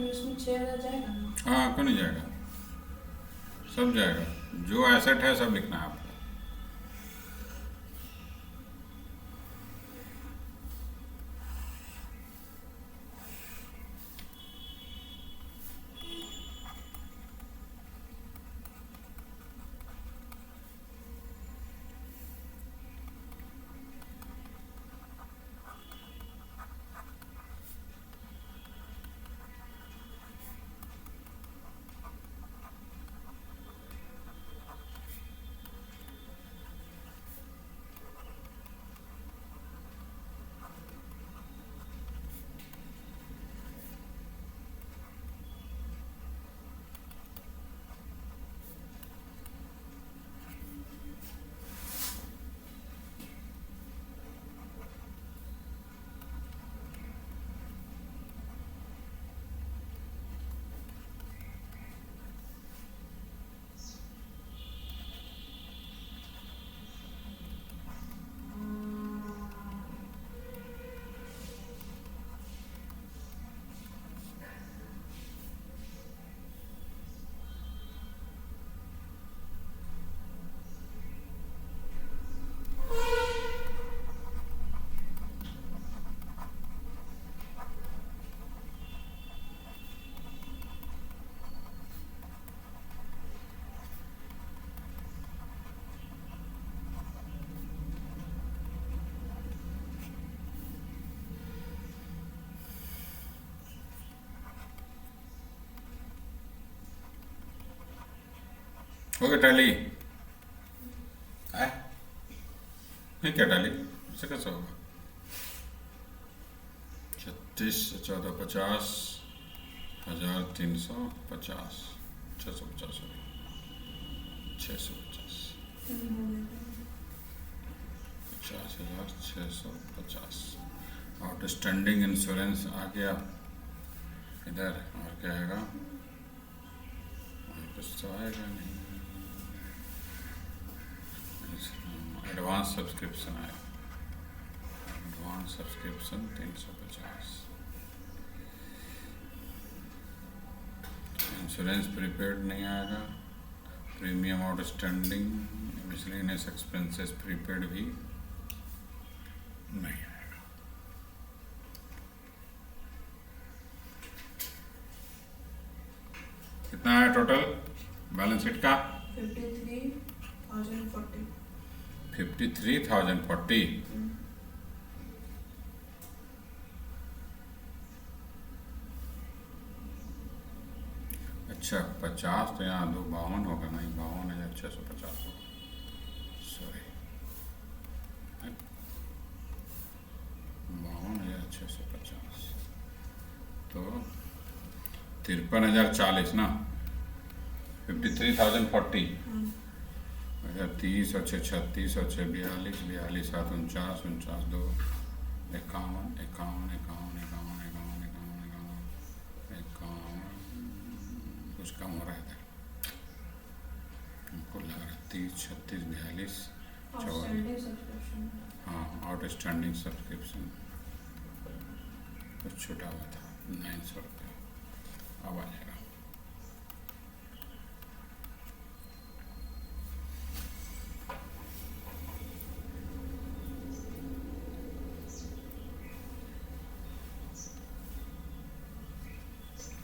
इसमें 6000 जाएगा ना? हाँ, क्यों नहीं जाएगा? सब जाएगा, जो एसेट है सब लिखना है आपको। हो गया टैली? नहीं क्या टैली इसे कैसे होगा? 36 14 50 1350 650 650 50,650 आउटस्टैंडिंग इंश्योरेंस आ गया इधर। और क्या आएगा? और कुछ तो आएगा नहीं। एडवांस सब्सक्रिप्शन आएगा। Advance subscription 350। इंश्योरेंस प्रीपेड नहीं आएगा। Premium outstanding miscellaneous expenses prepaid भी नहीं आएगा। कितना है टोटल बैलेंस शीट का? 53,040। 53,040। अच्छा 50 तो यहाँ 52 होगा नहीं, 52,650 होगा। सॉरी 52,650 तो 53,040 ना। 53,040 30 और 6 36 और 6 42 42 7 49 49 2 51 51 51 51 कुछ कम हो रहा है इधर हमको लग रहा है 30 36 42 44। हाँ आउटस्टैंडिंग सब्सक्रिप्शन कुछ छूटा हुआ था 900 रुपये। अब आ जाएगा।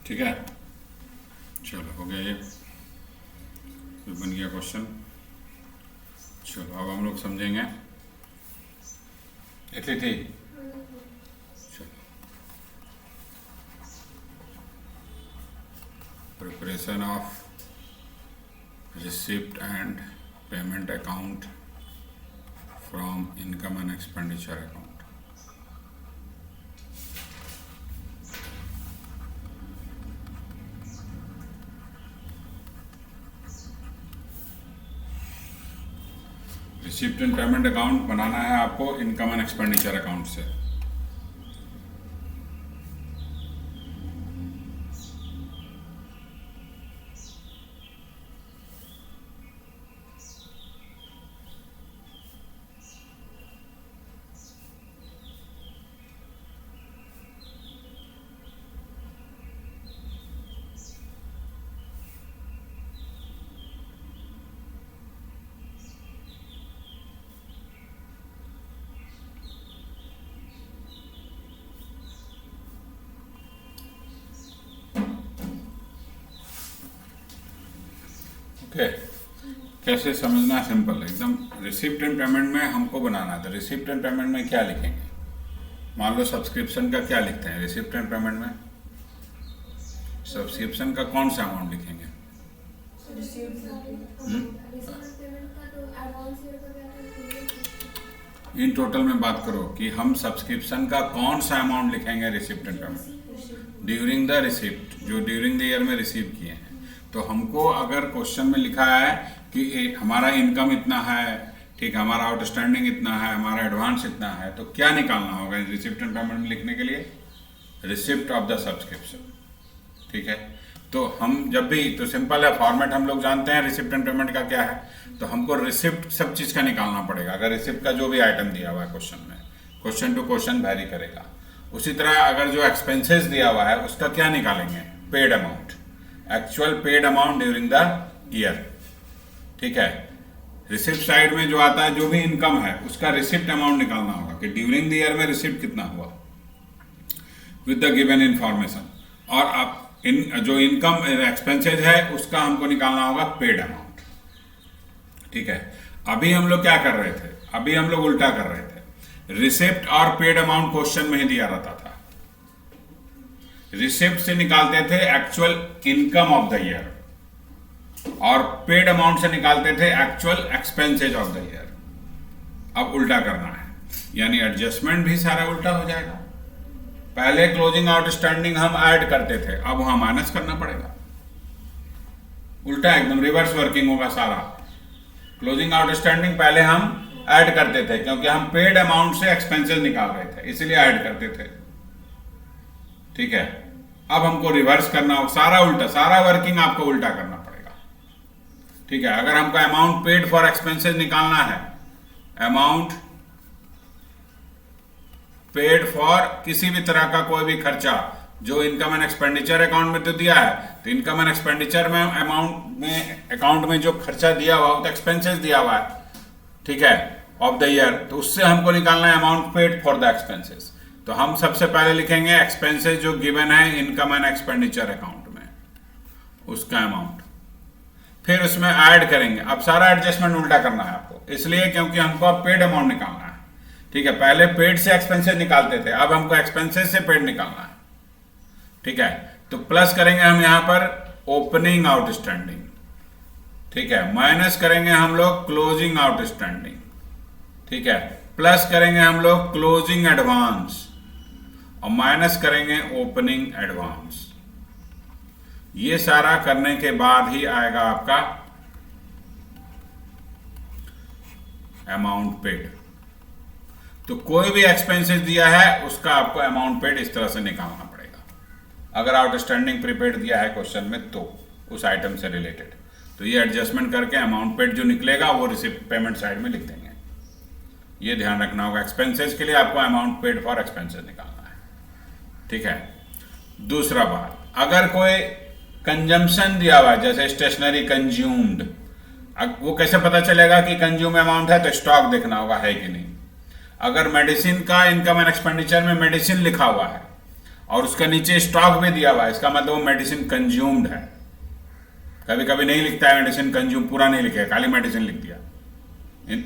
ठीक है चलो हो गया ये तो बन गया क्वेश्चन। चलो अब हम लोग समझेंगे। लिखी थी? चलो preparation of receipt and payment account from income and expenditure account. Receipt and payment account बनाना है आपको इनकम एंड एक्सपेंडिचर अकाउंट से। ओके कैसे समझना है? सिंपल एकदम। रिसिप्ट एंड पेमेंट में हमको बनाना है तो रिसिप्ट एंड पेमेंट में क्या लिखेंगे? मान लो सब्सक्रिप्शन का क्या लिखते हैं रिसिप्ट एंड पेमेंट में? सब्सक्रिप्शन का कौन सा अमाउंट लिखेंगे? इन टोटल में बात करो कि हम सब्सक्रिप्शन का कौन सा अमाउंट लिखेंगे receipt and payment during the receipt, जो ड्यूरिंग द ईयर में रिसीव किए हैं। तो हमको अगर क्वेश्चन में लिखा है कि हमारा इनकम इतना है, ठीक है, हमारा आउटस्टैंडिंग इतना है, हमारा एडवांस इतना है, तो क्या निकालना होगा रिसिप्ट एंड पेमेंट में लिखने के लिए? Receipt of the subscription. ठीक है, तो हम जब भी तो सिंपल है, फॉर्मेट हम लोग जानते हैं रिसिप्ट एंड पेमेंट का क्या है। तो हमको रिसिप्ट सब चीज का निकालना पड़ेगा। अगर रिसिप्ट का जो भी आइटम दिया हुआ है क्वेश्चन में, क्वेश्चन टू क्वेश्चन वैरी करेगा। उसी तरह अगर जो एक्सपेंसेस दिया हुआ है उसका क्या निकालेंगे? Paid amount, actual paid amount during the year. ठीक है, रिसिप्ट साइड में जो आता है जो भी इनकम है उसका रिसिप्ट अमाउंट निकालना होगा कि ड्यूरिंग द ईयर में रिसिप्ट कितना हुआ विद द गिवन इंफॉर्मेशन। और अब जो इनकम एक्सपेंसेज है उसका हमको निकालना होगा पेड अमाउंट। ठीक है, अभी हम लोग क्या कर रहे थे? अभी हम लोग उल्टा कर रहे थे। रिसिप्ट और पेड अमाउंट क्वेश्चन में ही दिया रहता था। रिसिप्ट से निकालते थे actual income of the year, और पेड अमाउंट से निकालते थे actual expenses of the year. अब उल्टा करना है, यानी एडजस्टमेंट भी सारा उल्टा हो जाएगा। पहले क्लोजिंग आउटस्टैंडिंग हम ऐड करते थे, अब वहां माइनस करना पड़ेगा। उल्टा एकदम रिवर्स वर्किंग होगा सारा। क्लोजिंग आउटस्टैंडिंग पहले हम ऐड करते थे, क्योंकि हम पेड अमाउंट से एक्सपेंसेस निकाल रहे थे, इसलिए ऐड करते थे। ठीक है, अब हमको रिवर्स करना हो, सारा उल्टा, सारा वर्किंग आपको उल्टा करना पड़ेगा। ठीक है, अगर हमको अमाउंट पेड फॉर एक्सपेंसेस निकालना है, अमाउंट पेड फॉर किसी भी तरह का कोई भी खर्चा जो इनकम एंड एक्सपेंडिचर अकाउंट में तो दिया है, तो इनकम एंड एक्सपेंडिचर में अकाउंट में जो खर्चा दिया हुआ वो तो एक्सपेंसेस दिया हुआ है, ठीक है, ऑफ द ईयर। तो उससे हमको निकालना है amount paid for the expenses. तो हम सबसे पहले लिखेंगे एक्सपेंसेस जो गिवन है इनकम एंड एक्सपेंडिचर अकाउंट में, उसका अमाउंट, फिर उसमें ऐड करेंगे। अब सारा एडजस्टमेंट उल्टा करना है आपको, इसलिए क्योंकि हमको अब पेड अमाउंट निकालना है। ठीक है, पहले पेड से एक्सपेंसेस निकालते थे, अब हमको एक्सपेंसेस से पेड निकालना है। ठीक है, तो प्लस करेंगे हम यहां पर ओपनिंग आउटस्टैंडिंग। ठीक है, माइनस करेंगे हम लोग क्लोजिंग आउटस्टैंडिंग। ठीक है, प्लस करेंगे हम लोग क्लोजिंग एडवांस और माइनस करेंगे ओपनिंग एडवांस। ये सारा करने के बाद ही आएगा आपका अमाउंट पेड। तो कोई भी एक्सपेंसेस दिया है उसका आपको अमाउंट पेड इस तरह से निकालना पड़ेगा। अगर आउटस्टैंडिंग प्रीपेड दिया है क्वेश्चन में तो उस आइटम से रिलेटेड, तो ये एडजस्टमेंट करके अमाउंट पेड जो निकलेगा वो रिसिप्ट पेमेंट साइड में लिख देंगे। ये ध्यान रखना होगा, एक्सपेंसेस के लिए आपको अमाउंट पेड फॉर एक्सपेंसेस निकालना है। ठीक है, दूसरा बात, अगर कोई कंजम्पशन दिया हुआ है जैसे स्टेशनरी कंज्यूम्ड, वो कैसे पता चलेगा कि कंज्यूम अमाउंट है? तो स्टॉक देखना होगा है कि नहीं। अगर मेडिसिन का इनकम एंड एक्सपेंडिचर में मेडिसिन लिखा हुआ है और उसका नीचे स्टॉक भी दिया हुआ है, इसका मतलब वो मेडिसिन कंज्यूम्ड है। कभी कभी नहीं लिखता है मेडिसिन कंज्यूम, पूरा नहीं लिखेगा, खाली मेडिसिन लिख दिया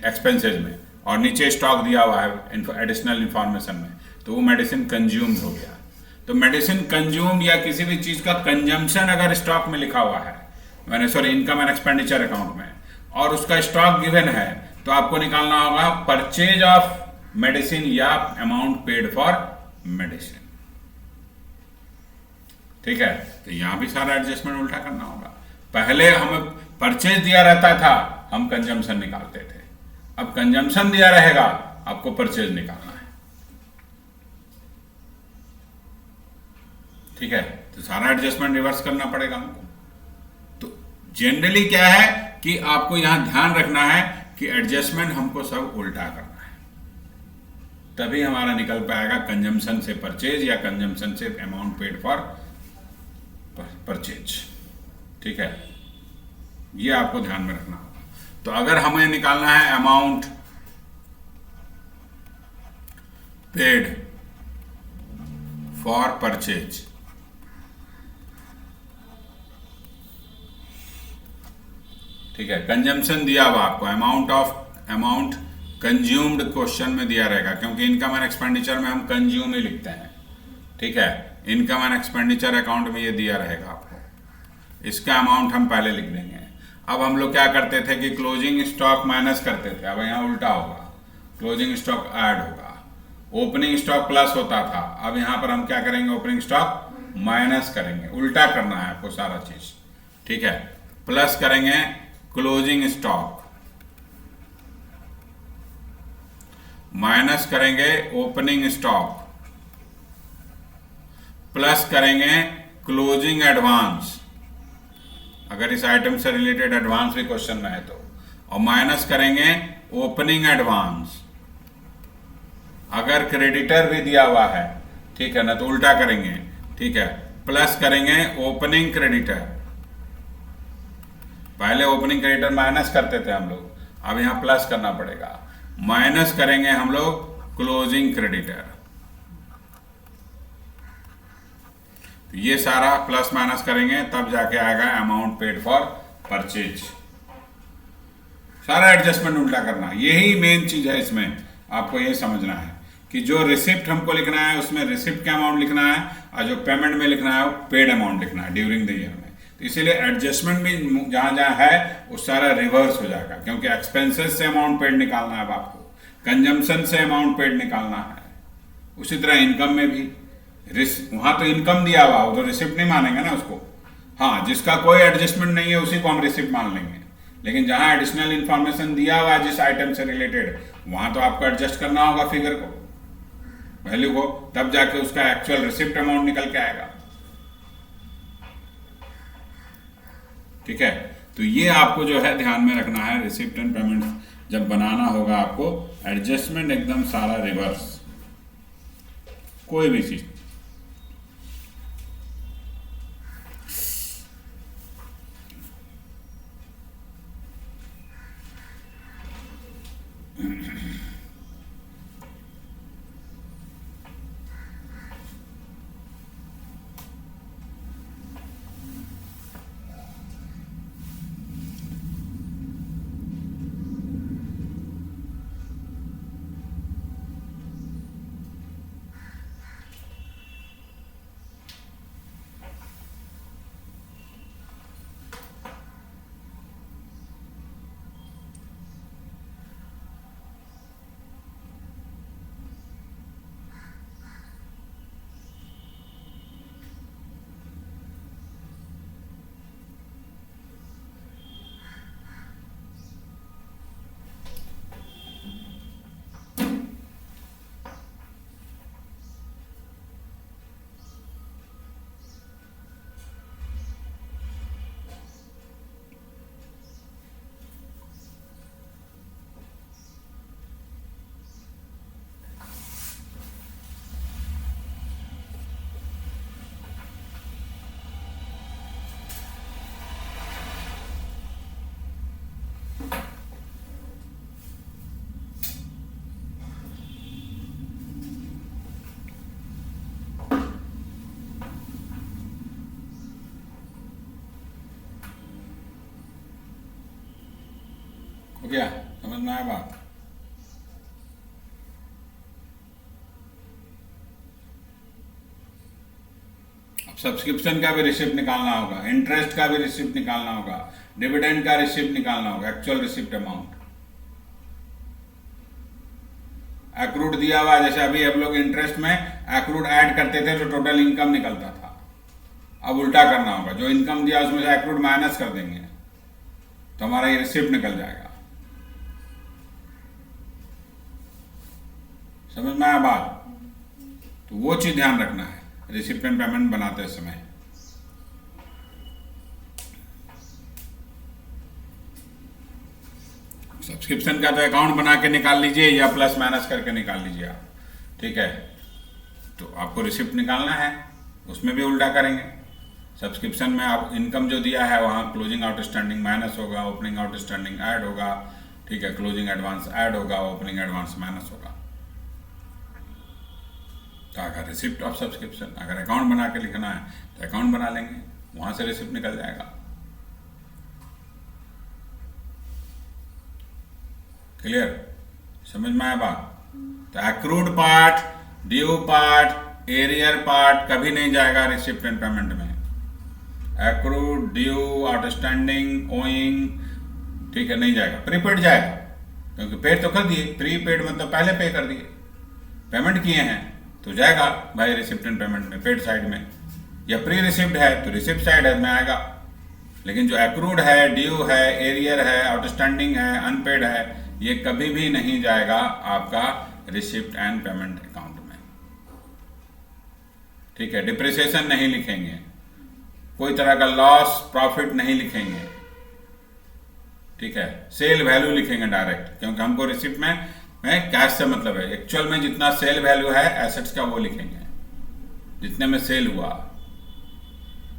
एक्सपेंसेज में और नीचे स्टॉक दिया हुआ है एडिशनल इंफॉर्मेशन में, तो वो मेडिसिन कंज्यूम्ड हो गया। तो मेडिसिन कंज्यूम या किसी भी चीज का कंजम्पशन अगर स्टॉक में लिखा हुआ है, इनकम एंड एक्सपेंडिचर अकाउंट में, और उसका स्टॉक गिवन है, तो आपको निकालना होगा परचेज ऑफ मेडिसिन या अमाउंट पेड फॉर मेडिसिन। ठीक है, तो यहां भी सारा एडजस्टमेंट उल्टा करना होगा। पहले हमें परचेज दिया रहता था, हम कंजम्पशन निकालते थे, अब कंजम्पशन दिया रहेगा, आपको परचेज निकालना है। ठीक है, तो सारा एडजस्टमेंट रिवर्स करना पड़ेगा हमको। तो जनरली क्या है कि आपको यहां ध्यान रखना है कि एडजस्टमेंट हमको सब उल्टा करना है, तभी हमारा निकल पाएगा कंजम्पशन से परचेज या कंजम्पशन से अमाउंट पेड फॉर परचेज। ठीक है, ये आपको ध्यान में रखना होगा। तो अगर हमें निकालना है अमाउंट पेड फॉर परचेज, ठीक है, कंजम्पशन दिया हुआ आपको, अमाउंट कंज्यूम्ड क्वेश्चन में दिया रहेगा, क्योंकि इनकम एंड एक्सपेंडिचर में हम कंज्यूम ही लिखते हैं। ठीक है, इनकम एंड एक्सपेंडिचर अकाउंट में ये दिया रहेगा आपको, इसका अमाउंट हम पहले लिख देंगे। अब हम लोग क्या करते थे कि क्लोजिंग स्टॉक माइनस करते थे, अब यहाँ उल्टा होगा, क्लोजिंग स्टॉक ऐड होगा, ओपनिंग स्टॉक प्लस होता था, अब यहाँ पर हम क्या करेंगे, ओपनिंग स्टॉक माइनस करेंगे। उल्टा करना है आपको सारा चीज। ठीक है, प्लस करेंगे क्लोजिंग स्टॉक, माइनस करेंगे ओपनिंग स्टॉक, प्लस करेंगे क्लोजिंग एडवांस, अगर इस आइटम से रिलेटेड एडवांस भी क्वेश्चन में है तो, और माइनस करेंगे ओपनिंग एडवांस। अगर क्रेडिटर भी दिया हुआ है, ठीक है ना, तो उल्टा करेंगे। ठीक है, प्लस करेंगे ओपनिंग क्रेडिटर। पहले ओपनिंग क्रेडिटर माइनस करते थे हम लोग, अब यहां प्लस करना पड़ेगा, माइनस करेंगे हम लोग क्लोजिंग क्रेडिटर। तो ये सारा प्लस माइनस करेंगे, तब जाके आएगा अमाउंट पेड फॉर परचेज। सारा एडजस्टमेंट उल्टा करना, यही मेन चीज है इसमें। आपको ये समझना है कि जो रिसिप्ट हमको लिखना है उसमें रिसिप्ट का अमाउंट लिखना है, और जो पेमेंट में लिखना है वो पेड अमाउंट लिखना है ड्यूरिंग द ईयर में। तो इसीलिए एडजस्टमेंट भी जहां जहां है वो सारा रिवर्स हो जाएगा, क्योंकि एक्सपेंसेस से अमाउंट पेड निकालना है आपको, कंजम्पशन से अमाउंट पेड निकालना है। उसी तरह इनकम में भी वहां तो इनकम दिया हुआ, वो तो रिसिप्ट नहीं मानेंगे ना उसको। हाँ, जिसका कोई एडजस्टमेंट नहीं है उसी को हम रिसिप्ट मान लेंगे, लेकिन जहां एडिशनल इंफॉर्मेशन दिया हुआ है जिस आइटम से रिलेटेड, वहां तो आपको एडजस्ट करना होगा फिगर को, वैल्यू को, तब जाके उसका एक्चुअल रिसिप्ट अमाउंट निकल के आएगा। ठीक है, तो ये आपको जो है ध्यान में रखना है, रिसिप्ट एंड पेमेंट जब बनाना होगा आपको एडजस्टमेंट एकदम सारा रिवर्स, कोई भी चीज। हो गया, समझ में आया बात? अब सब्सक्रिप्शन का भी रिसिप्ट निकालना होगा, इंटरेस्ट का भी रिसिप्ट निकालना होगा, डिविडेंड का रिसिप्ट निकालना होगा, एक्चुअल रिसिप्ट अमाउंट। एक्रूड दिया हुआ, जैसे अभी हम लोग इंटरेस्ट में एक्रूड ऐड करते थे तो टोटल इनकम निकलता था, अब उल्टा करना होगा, जो इनकम दिया उसमें से एक्रूड माइनस कर देंगे तो हमारा ये रिसिप्ट निकल जाएगा। समझ में आया बात? तो वो चीज ध्यान रखना है रिसिप्ट एंड पेमेंट बनाते समय। सब्सक्रिप्शन का तो अकाउंट बना के निकाल लीजिए या प्लस माइनस करके निकाल लीजिए आप, ठीक है। तो आपको रिसिप्ट निकालना है, उसमें भी उल्टा करेंगे। सब्सक्रिप्शन में आप इनकम जो दिया है वहाँ क्लोजिंग आउटस्टैंडिंग माइनस होगा, ओपनिंग आउटस्टैंडिंग ऐड होगा, ठीक है, क्लोजिंग एडवांस ऐड होगा, ओपनिंग एडवांस माइनस होगा। तो अगर रिसिप्ट ऑफ सब्सक्रिप्शन, अगर अकाउंट बना के लिखना है तो अकाउंट बना लेंगे, वहाँ से रिसिप्ट निकल जाएगा। क्लियर? समझ में आया बात? तो accrued part, due part, arrear part कभी नहीं जाएगा रिसिप्ट एंड पेमेंट में। एक्रूड, ड्यू, आउटस्टैंडिंग, ओइंग, ठीक है, नहीं जाएगा। प्रीपेड जाएगा, क्योंकि पेड तो कर दिए, प्रीपेड मतलब पहले पे कर दिए, पेमेंट किए हैं तो जाएगा भाई रिसिप्ट एंड पेमेंट में, पेड साइड में। या प्री रिसिप्ट है तो रिसिप्ट साइड में आएगा। लेकिन जो एक्रूड है, ड्यू है, एरियर है, आउटस्टैंडिंग है, अनपेड है, ये कभी भी नहीं जाएगा आपका रिसिप्ट एंड पेमेंट अकाउंट में, ठीक है। डिप्रिसिएशन नहीं लिखेंगे, कोई तरह का लॉस प्रॉफिट नहीं लिखेंगे, ठीक है। सेल वैल्यू लिखेंगे डायरेक्ट, क्योंकि हमको रिसिप्ट में कैश से मतलब है। एक्चुअल में जितना सेल वैल्यू है एसेट्स का वो लिखेंगे, जितने में सेल हुआ।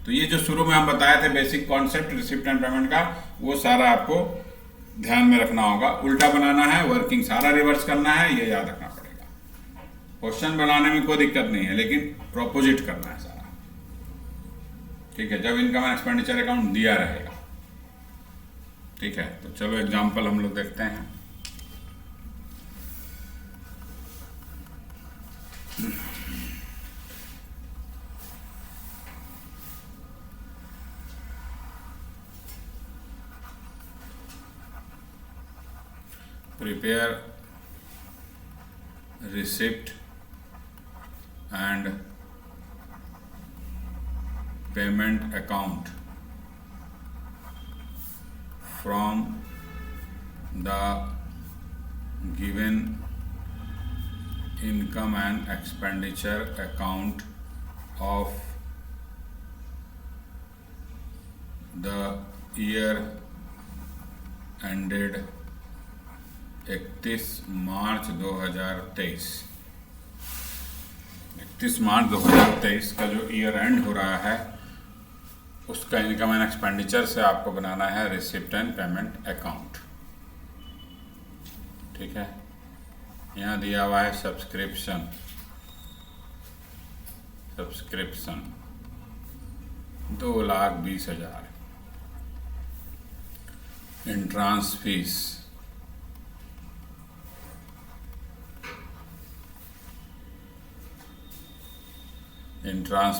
तो ये जो शुरू में हम बताए थे basic concept receipt and payment का, वो सारा आपको ध्यान में रखना होगा। उल्टा बनाना है, वर्किंग सारा रिवर्स करना है, ये याद रखना पड़ेगा। क्वेश्चन बनाने में कोई दिक्कत नहीं है, लेकिन प्रोपोजिट करना है सारा, ठीक है, जब इनकम एंड एक्सपेंडिचर अकाउंट दिया रहेगा, ठीक है। तो चलो एग्जाम्पल हम लोग देखते हैं। prepare receipt and payment account from the given income and expenditure account of the year ended 31 मार्च 2023। 31 मार्च 2023 का जो ईयर एंड हो रहा है उसका इनकम एंड एक्सपेंडिचर से आपको बनाना है रिसिप्ट एंड पेमेंट अकाउंट। ठीक है, यहाँ दिया हुआ है सब्सक्रिप्शन 2,20,000। एंट्रांस फीस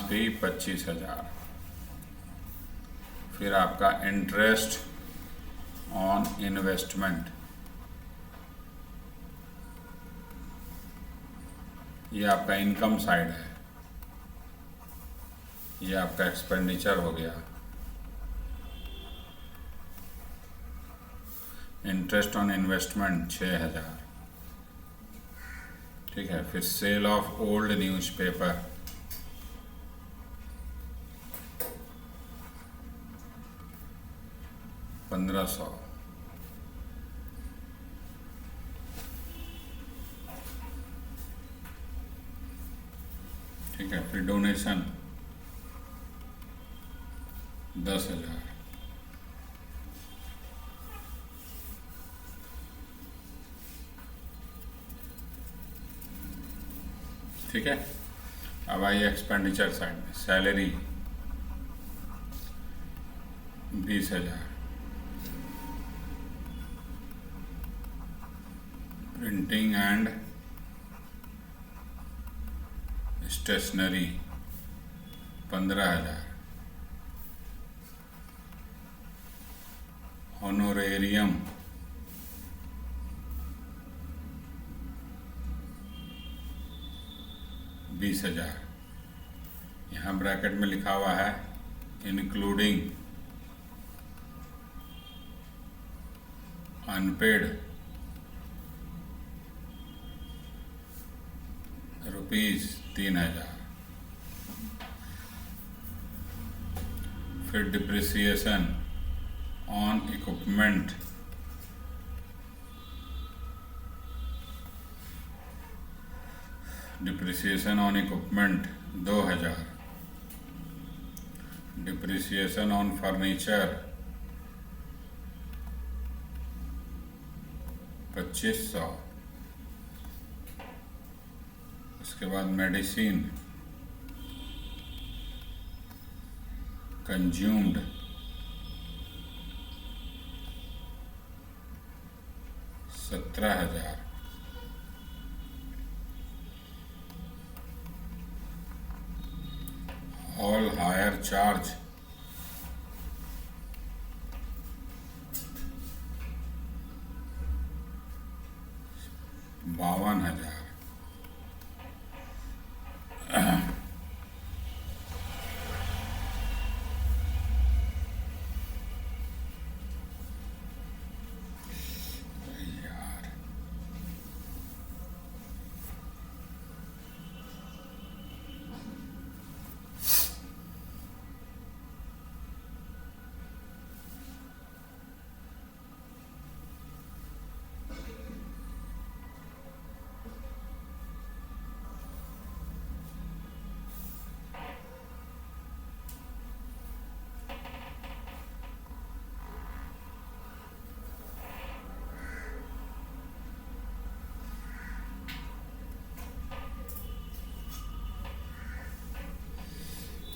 फी 25,000। फिर आपका इंटरेस्ट ऑन इन्वेस्टमेंट, ये आपका इनकम साइड है, ये आपका एक्सपेंडिचर हो गया। Interest on investment 6,000। ठीक है, फिर सेल ऑफ ओल्ड न्यूज़पेपर 1,500। ठीक है, फिर डोनेशन 10,000। ठीक है, अब आइए एक्सपेंडिचर साइड में। Salary 20,000। Printing and stationery 15,000। Honorarium 20,000। यहाँ ब्रैकेट में लिखा हुआ है इंक्लूडिंग अनपेड ₹3,000। फिर depreciation on equipment 2,000। Depreciation on furniture 2,500। उसके बाद medicine consumed 17,000। All hire charge 52,000।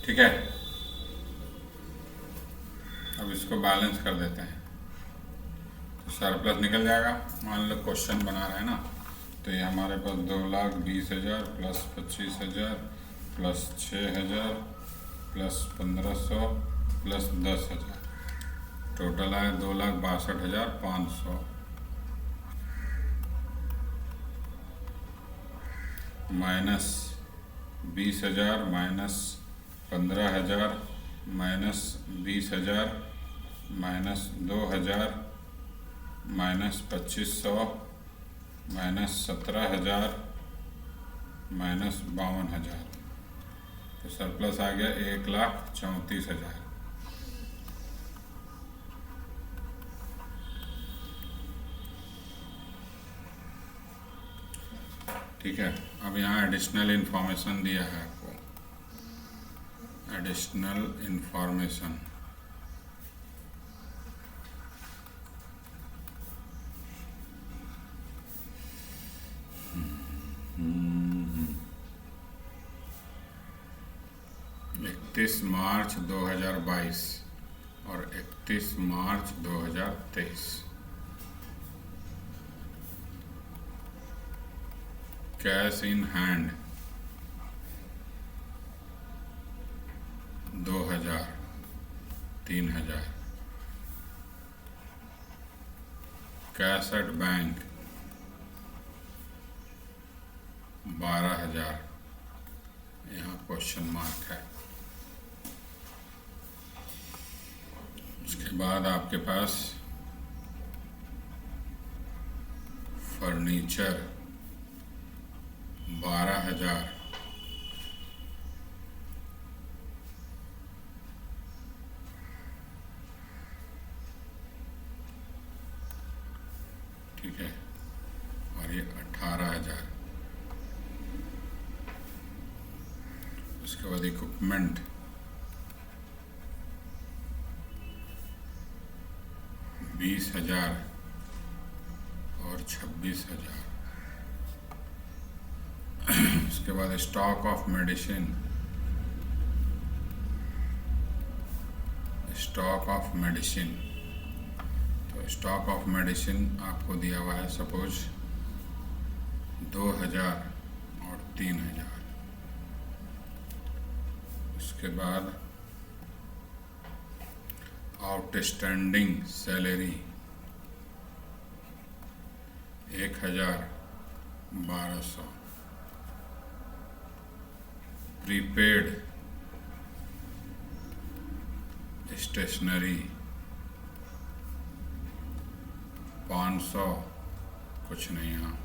ठीक है, अब इसको बैलेंस कर देते हैं तो सरप्लस निकल जाएगा। मान लो क्वेश्चन बना रहे हैं ना, तो ये हमारे पास 2,20,000 plus 25,000 plus 6,000 plus 1,500 plus 10,000 total है 2,62,500। Minus 20,000 minus 15,000 minus 20,000 minus 2,000 minus 2,500 minus 17,000 minus 52,000, तो सरप्लस आ गया 1,34,000। ठीक है, अब यहाँ एडिशनल इंफॉर्मेशन दिया है आपको, एडिशनल इंफॉर्मेशन। इकतीस मार्च 2022 और 31 मार्च 2023। Cash in hand 2,000 3,000। Cash at bank 12,000, यहाँ क्वेश्चन मार्क है। उसके बाद आपके पास फर्नीचर 12,000, ठीक है, और ये 18,000। उसके बाद इक्विपमेंट 20,000 और 26,000। उसके बाद stock of medicine, stock of medicine, तो स्टॉक ऑफ मेडिसिन आपको दिया हुआ है सपोज 2,000 और 3,000। उसके बाद आउटस्टैंडिंग सैलरी 1,1200। प्रीपेड स्टेशनरी 500, कुछ नहीं यहाँ।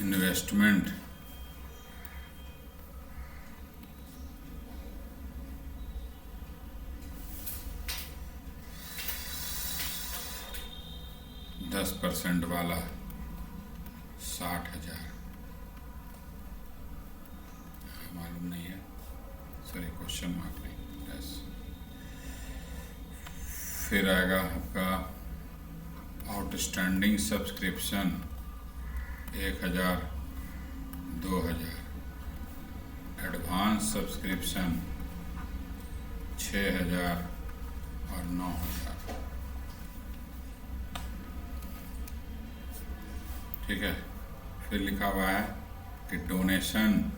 इन्वेस्टमेंट 10% वाला 60,000, मालूम नहीं है, सॉरी क्वेश्चन मार्क नहीं, यस। फिर आएगा आपका आउटस्टैंडिंग सब्सक्रिप्शन 1,000 2,000। एडवांस सब्सक्रिप्शन 6,000 और 9,000। ठीक है, फिर लिखा हुआ है कि donation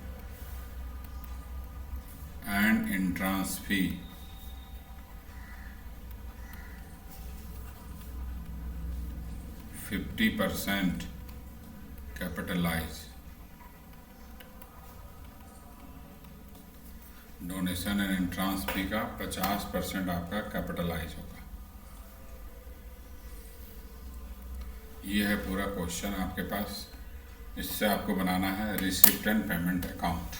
and entrance fee 50% capitalise. Donation and entrance fee का 50% आपका कैपिटलाइज होगा। ये है पूरा क्वेश्चन आपके पास। इससे आपको बनाना है receipt and payment account.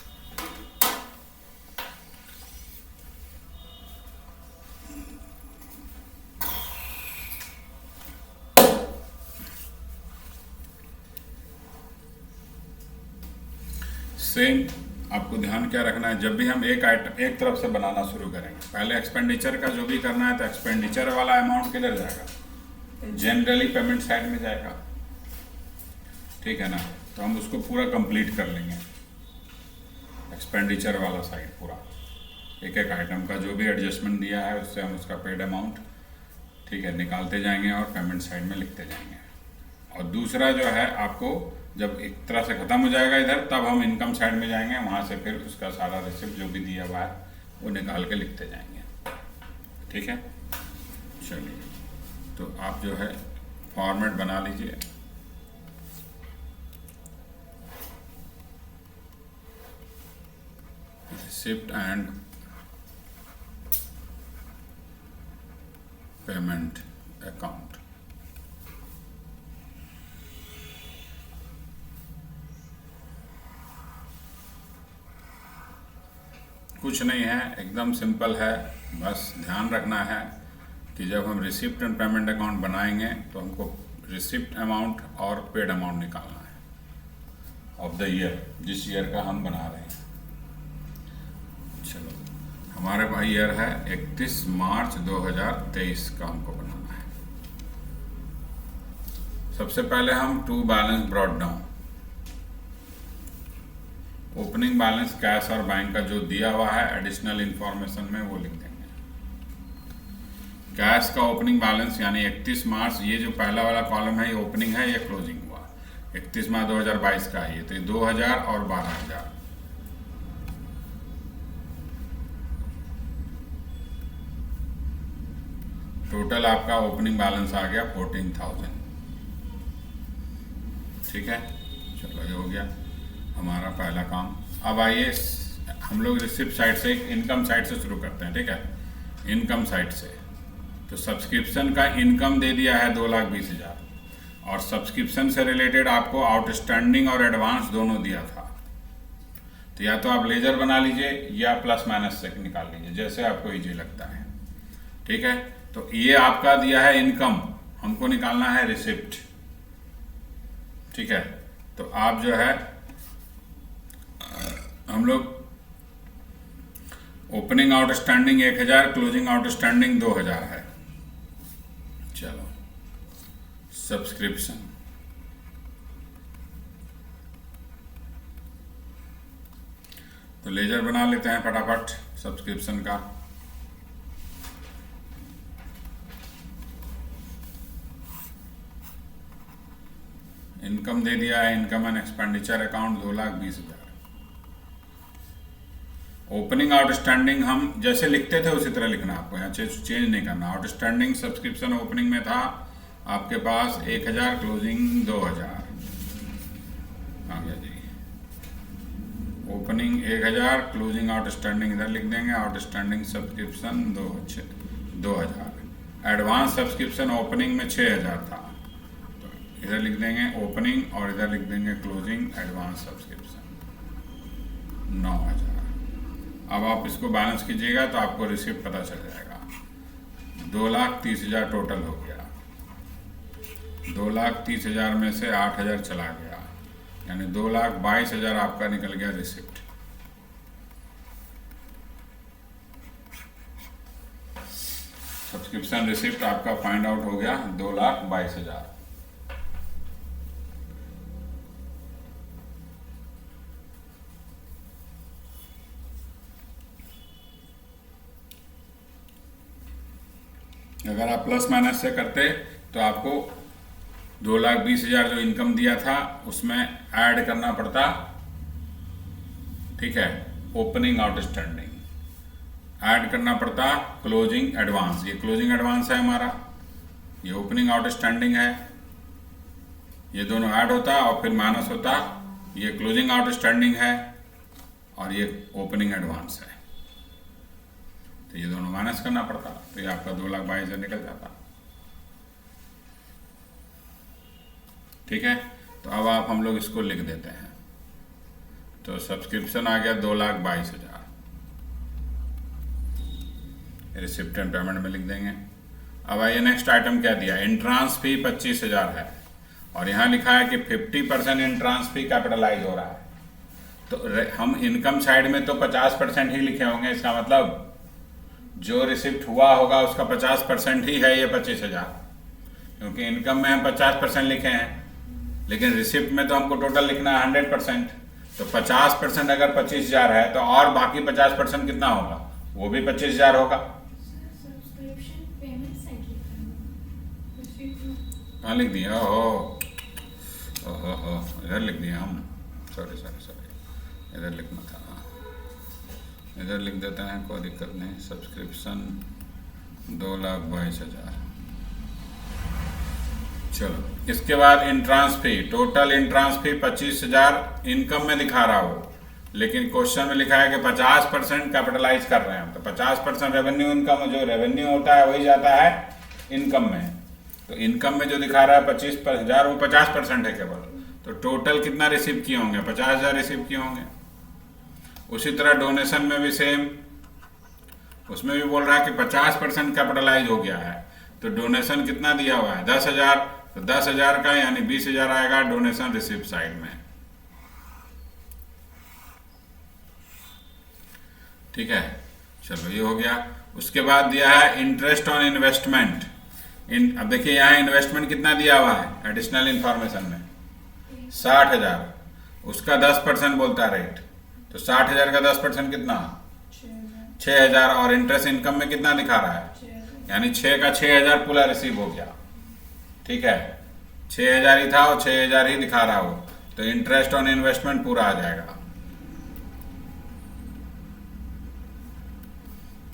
Same आपको ध्यान क्या रखना है, जब भी हम एक एक तरफ से बनाना शुरू करेंगे, पहले एक्सपेंडिचर का जो भी करना है तो एक्सपेंडिचर वाला अमाउंट किधर जाएगा, जनरली पेमेंट साइड में जाएगा। ठीक है ना, तो हम उसको पूरा कंप्लीट कर लेंगे, एक्सपेंडिचर वाला साइड पूरा, एक एक आइटम का जो भी एडजस्टमेंट दिया है उससे हम उसका पेड अमाउंट, ठीक है, निकालते जाएंगे और पेमेंट साइड में लिखते जाएंगे। और दूसरा जो है आपको जब एक तरह से ख़त्म हो जाएगा इधर, तब हम इनकम साइड में जाएंगे, वहाँ से फिर उसका सारा रिसिप्ट जो भी दिया हुआ है वो निकाल के लिखते जाएंगे। ठीक है, चलिए, तो आप जो है फॉर्मेट बना लीजिए। Receipt and payment account. कुछ नहीं है, एकदम सिंपल है। बस ध्यान रखना है कि जब हम रिसिप्ट एंड पेमेंट अकाउंट बनाएंगे तो हमको रिसिप्ट अमाउंट और पेड अमाउंट निकालना है ऑफ द ईयर, जिस ईयर का हम बना रहे हैं। चलो, हमारे पास ईयर है 31 मार्च 2023 का हमको बनाना है। सबसे पहले हम to balance brought down, opening balance cash और बैंक का जो दिया हुआ है एडिशनल इंफॉर्मेशन में वो लिख देंगे। कैश का ओपनिंग बैलेंस यानी 31 मार्च, ये जो पहला वाला कॉलम है ये ओपनिंग है, ये क्लोजिंग हुआ 31 मार्च 2022 का है ये, तो ये 2000 और 12000। टोटल आपका ओपनिंग बैलेंस आ गया 14,000। ठीक है, चलो ये हो गया हमारा पहला काम। अब आइए हम लोग रिसिप्ट साइड से, इनकम साइड से शुरू करते हैं। ठीक है, इनकम साइड से तो सब्सक्रिप्शन का इनकम दे दिया है 2,20,000, और सब्सक्रिप्शन से रिलेटेड आपको आउटस्टैंडिंग और एडवांस दोनों दिया था। तो या तो आप लेजर बना लीजिए या प्लस माइनस से निकाल लीजिए, जैसे आपको इजी लगता है। ठीक है, तो ये आपका दिया है इनकम, हमको निकालना है रिसिप्ट। ठीक है, तो आप जो है हम लोग ओपनिंग आउटस्टैंडिंग 1,000, क्लोजिंग आउटस्टैंडिंग 2,000 है। चलो, सब्सक्रिप्शन तो लेजर बना लेते हैं फटाफट सब्सक्रिप्शन का। इनकम दे दिया है, income and expenditure account 2,20,000। Opening outstanding हम जैसे लिखते थे उसी तरह लिखना, आपको यहाँ चेंज नहीं करना। आउटस्टैंडिंग सब्सक्रिप्शन ओपनिंग में था आपके पास 1,000, क्लोजिंग 2,000 आ गया जी। ओपनिंग 1,000, क्लोजिंग आउटस्टैंडिंग इधर लिख देंगे, outstanding subscription 2,000। Advance subscription opening में 6,000 था, तो इधर लिख देंगे ओपनिंग और इधर लिख देंगे क्लोजिंग एडवांस सब्सक्रिप्शन 9,000। अब आप इसको बैलेंस कीजिएगा तो आपको रिसिप्ट पता चल जाएगा। 2,30,000 टोटल हो गया। 2,30,000 में से 8,000 चला गया, यानी 2,22,000 आपका निकल गया रिसिप्ट। सब्सक्रिप्शन रिसिप्ट आपका फाइंड आउट हो गया 2,22,000। अगर आप प्लस माइनस से करते तो आपको 2,20,000 जो इनकम दिया था उसमें ऐड करना पड़ता। ठीक है, ओपनिंग आउटस्टैंडिंग ऐड करना पड़ता, क्लोजिंग एडवांस, ये क्लोजिंग एडवांस है हमारा, ये ओपनिंग आउटस्टैंडिंग है, ये दोनों ऐड होता और फिर माइनस होता, ये क्लोजिंग आउटस्टैंडिंग है और ये ओपनिंग एडवांस है, तो ये दोनों माइनस करना पड़ता, तो ये आपका 2,22,000 निकल जाता। ठीक है, तो अब आप हम लोग इसको लिख देते हैं। तो सब्सक्रिप्शन आ गया 2,22,000, रिसिप्ट एंड पेमेंट में लिख देंगे। अब आइए नेक्स्ट आइटम क्या दिया, एंट्रांस फी 25,000 है और यहाँ लिखा है कि 50% एंट्रांस फी कैपिटलाइज हो रहा है। तो हम इनकम साइड में तो 50% ही लिखे होंगे, इसका मतलब जो रिसिप्ट हुआ होगा उसका 50% ही है ये 25,000, क्योंकि इनकम में हम 50% लिखे हैं, लेकिन रिसिप्ट में तो हमको टोटल लिखना है 100%। तो 50% अगर 25,000 है तो और बाकी 50% कितना होगा, वो भी 25,000 होगा। कहाँ लिख दिया, ओहो इधर लिख दिया हम, सॉरी इधर लिखना था, इधर लिख देते हैं, कोई दिक्कत नहीं। सब्सक्रिप्शन 2,22,000। चलो, इसके बाद इंट्रांस फी, टोटल इंट्रांस फी 25,000 इनकम में दिखा रहा हो, लेकिन क्वेश्चन में लिखा है कि 50% कैपिटलाइज कर रहे हैं, तो 50% रेवेन्यू इनकम, जो रेवेन्यू होता है वही जाता है इनकम में। तो इनकम में जो दिखा रहा है 25,000 वो 50% है केवल। तो टोटल कितना रिसीव किए होंगे? 50,000 रिसीव किए होंगे। उसी तरह डोनेशन में भी सेम, उसमें भी बोल रहा है कि 50% कैपिटलाइज हो गया है, तो डोनेशन कितना दिया हुआ है? 10,000। तो 10,000 का यानी 20,000 आएगा डोनेशन रिसीव साइड में। ठीक है, चलो ये हो गया। उसके बाद दिया है इंटरेस्ट ऑन इन्वेस्टमेंट। अब देखिए यहाँ इन्वेस्टमेंट कितना दिया हुआ है एडिशनल इंफॉर्मेशन में? 60,000। उसका 10% बोलता है रेट, तो 60,000 का 10% कितना? 6,000। और इंटरेस्ट इनकम में कितना दिखा रहा है? यानी 6 का 6,000 पूरा रिसीव हो गया। ठीक है, 6,000 ही था और 6,000 ही दिखा रहा हो, तो इंटरेस्ट ऑन इन्वेस्टमेंट पूरा आ जाएगा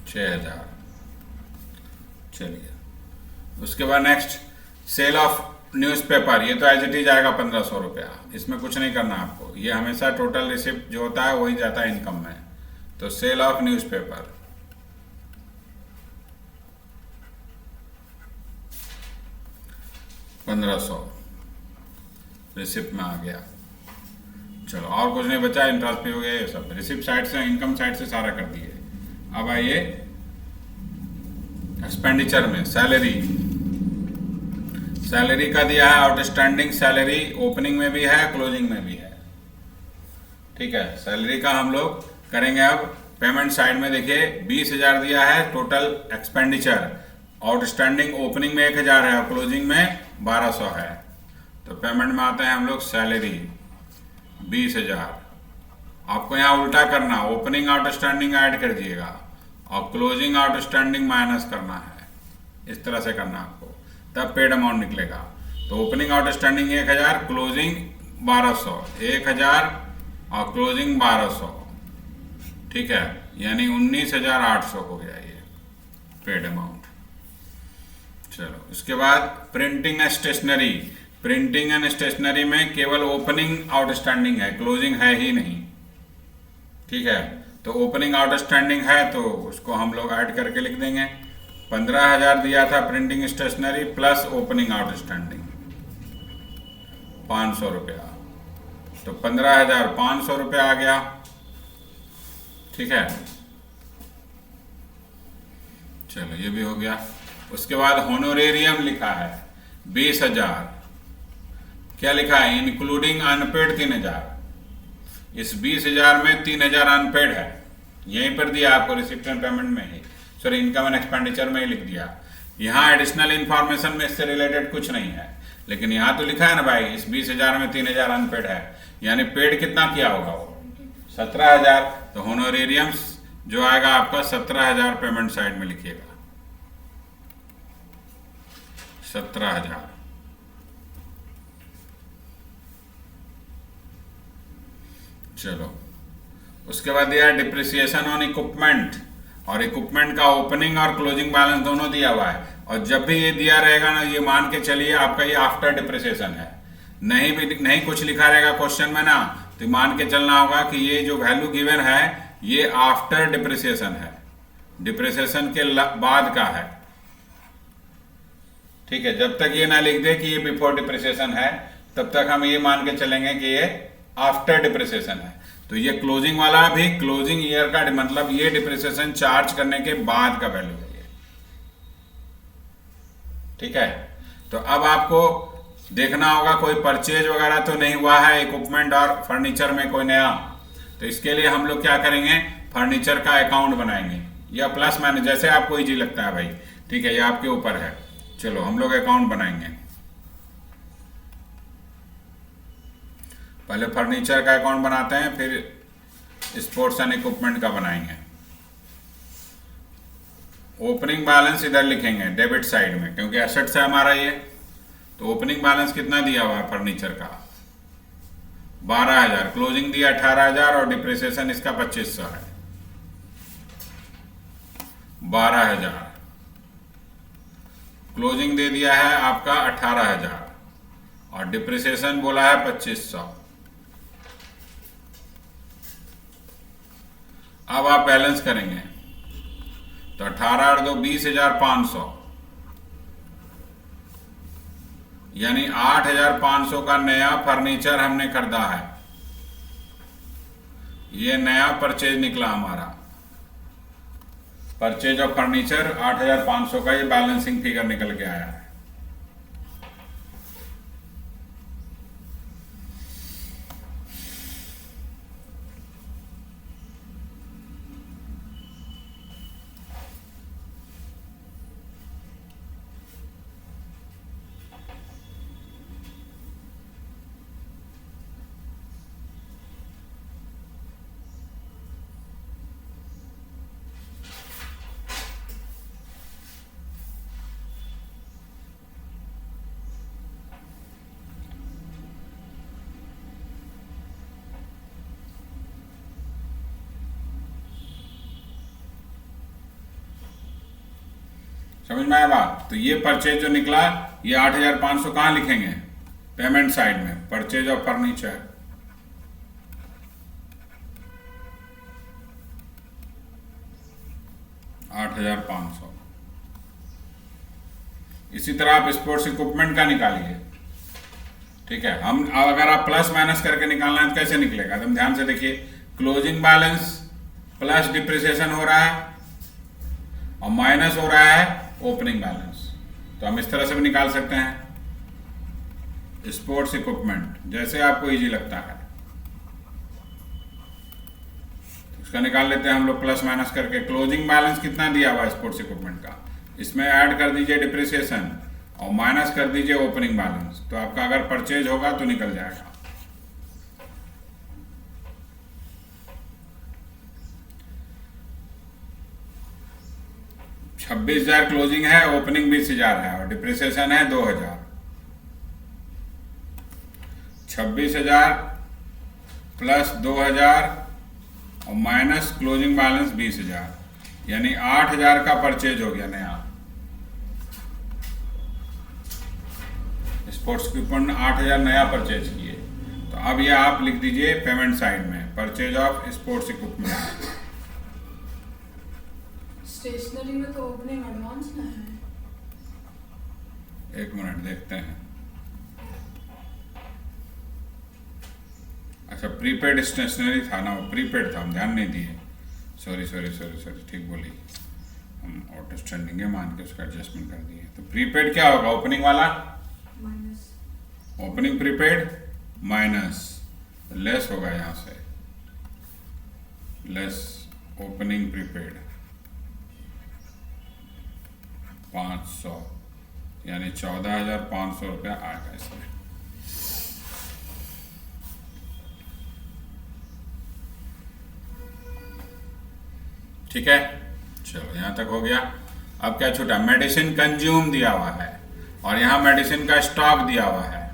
6,000। चलिए, उसके बाद नेक्स्ट सेल ऑफ न्यूज़पेपर। ये तो एज इट इज आएगा 1,500 रुपया, इसमें कुछ नहीं करना आपको। ये हमेशा टोटल रिसिप्ट जो होता है वही जाता है इनकम में। तो सेल ऑफ न्यूज़पेपर 1,500 रिसिप्ट में आ गया। चलो और कुछ नहीं बचा, इंटरेस्ट भी हो गया, ये सब रिसिप्ट साइड से, इनकम साइड से सारा कर दिए। अब आइए एक्सपेंडिचर में। सैलरी का दिया है आउटस्टैंडिंग सैलरी, ओपनिंग में भी है क्लोजिंग में भी है। ठीक है, सैलरी का हम लोग करेंगे अब पेमेंट साइड में। देखिए 20,000 दिया है टोटल एक्सपेंडिचर, आउटस्टैंडिंग ओपनिंग में 1,000 है और क्लोजिंग में 1,200 है। तो पेमेंट में आते हैं हम लोग सैलरी 20,000। आपको यहाँ उल्टा करना, ओपनिंग आउटस्टैंडिंग ऐड कर दिएगा और क्लोजिंग आउटस्टैंडिंग माइनस करना है। इस तरह से करना आपको, तब पेड अमाउंट निकलेगा। तो ओपनिंग आउटस्टैंडिंग 1,000, क्लोजिंग 1,200, 1,000 और क्लोजिंग 1,200। ठीक है, यानी 19,800 हो गया ये पेड अमाउंट। चलो, उसके बाद printing and stationery. Printing and stationery में केवल ओपनिंग आउटस्टैंडिंग है, क्लोजिंग है ही नहीं। ठीक है, तो ओपनिंग आउटस्टैंडिंग है तो उसको हम लोग ऐड करके लिख देंगे। 15,000 दिया था printing stationery plus opening outstanding 500 रुपया, तो 15,500 रुपया आ गया। ठीक है, चलो ये भी हो गया। उसके बाद होनोरेरियम लिखा है 20,000। क्या लिखा है? Including unpaid 3,000। इस 20,000 में 3,000 अनपेड है, यहीं पर दिया आपको रिसिप्ट एंड पेमेंट में ही, सॉरी इनकम एंड एक्सपेंडिचर में ही लिख दिया। यहाँ एडिशनल इंफॉर्मेशन में इससे रिलेटेड कुछ नहीं है, लेकिन यहाँ तो लिखा है ना भाई, इस 20,000 में 3,000 अनपेड है, यानी पेड कितना किया होगा वो? 17,000। तो होनोरेरियम्स जो आएगा आपका 17,000 पेमेंट साइड में लिखिएगा, 17,000। चलो, उसके बाद दिया डिप्रिसिएशन ऑन इक्विपमेंट, और इक्विपमेंट का ओपनिंग और क्लोजिंग बैलेंस दोनों दिया हुआ है। और जब भी ये दिया रहेगा ना, ये मान के चलिए आपका ये आफ्टर डिप्रिसिएशन है। नहीं कुछ लिखा रहेगा क्वेश्चन में ना, तो मान के चलना होगा कि ये जो वैल्यू गिवन है ये आफ्टर डिप्रिसिएशन है, डिप्रिसिएशन के बाद का है। ठीक है, जब तक ये ना लिख दे कि ये बिफोर डिप्रिसिएशन है, तब तक हम ये मान के चलेंगे कि ये आफ्टर डिप्रिसिएशन है। तो ये क्लोजिंग वाला भी क्लोजिंग ईयर का मतलब ये डिप्रिसिएशन चार्ज करने के बाद का वैल्यू है ये। ठीक है, तो अब आपको देखना होगा कोई परचेज वगैरह तो नहीं हुआ है इक्विपमेंट और फर्नीचर में कोई नया। तो इसके लिए हम लोग क्या करेंगे, फर्नीचर का अकाउंट बनाएंगे, या प्लस माइनस जैसे आपको इजी लगता है भाई। ठीक है, ये आपके ऊपर है। चलो हम लोग अकाउंट बनाएंगे। पहले फर्नीचर का अकाउंट बनाते हैं, फिर स्पोर्ट्स एंड इक्विपमेंट का बनाएंगे। ओपनिंग बैलेंस इधर लिखेंगे डेबिट साइड में, क्योंकि एसेट्स है हमारा ये। तो ओपनिंग बैलेंस कितना दिया हुआ है फर्नीचर का? 12,000। क्लोजिंग दिया 18,000 और डिप्रिसिएशन इसका 2,500 है, 12,000। क्लोजिंग दे दिया है आपका 18,000 और डिप्रिसिएशन बोला है 2,500। अब आप बैलेंस करेंगे तो 18 और 2 20,500, यानी 8,500 का नया फर्नीचर हमने खरीदा है। ये नया परचेज निकला हमारा, परचेज ऑफ फर्नीचर 8,500 का, ये बैलेंसिंग फिगर निकल के आया है। समझ में आया बात? तो ये परचेज जो निकला, ये 8,500 कहाँ लिखेंगे? पेमेंट साइड में, परचेज ऑफ फर्नीचर। $8,500। इसी तरह आप स्पोर्ट्स इक्विपमेंट का निकालिए, ठीक है। हम अगर आप प्लस माइनस करके निकालना है तो कैसे निकलेगा? एकदम ध्यान से देखिए, क्लोजिंग बैलेंस प्लस डिप्रिसिएशन हो रहा है और माइनस हो रहा है ओपनिंग बैलेंस। तो हम इस तरह से भी निकाल सकते हैं स्पोर्ट्स इक्विपमेंट, जैसे आपको इजी लगता है। इसका निकाल लेते हैं हम लोग प्लस माइनस करके। क्लोजिंग बैलेंस कितना दिया हुआ है स्पोर्ट्स इक्विपमेंट का, इसमें ऐड कर दीजिए डिप्रिसिएशन और माइनस कर दीजिए ओपनिंग बैलेंस, तो आपका अगर परचेज होगा तो निकल जाएगा। $26,000 क्लोजिंग है, ओपनिंग 20,000 है और डिप्रिसिएशन है 2,000। 26,000 प्लस 2,000 और माइनस क्लोजिंग बैलेंस 20,000, यानी 8,000 का परचेज हो गया नया। स्पोर्ट्स इक्विपमेंट 8,000 नया परचेज किए। तो अब ये आप लिख दीजिए पेमेंट साइड में, purchase of sports equipment. Stationery में तो ओपनिंग एडवांस ना है। एक मिनट देखते हैं। अच्छा, प्रीपेड स्टेशनरी था ना, वो प्रीपेड था, हम ध्यान नहीं दिए। सॉरी, ठीक बोली, हम ऑटो स्टैंडिंग है मान के उसका एडजस्टमेंट कर दिए। तो प्रीपेड क्या होगा? ओपनिंग वाला minus, opening prepaid minus, less होगा यहाँ से, लेस ओपनिंग प्रीपेड 500, यानी 14,500 रुपया आएगा इसमें। ठीक है, चलो यहां तक हो गया। अब क्या छूटा? मेडिसिन कंज्यूम दिया हुआ है और यहां मेडिसिन का स्टॉक दिया हुआ है,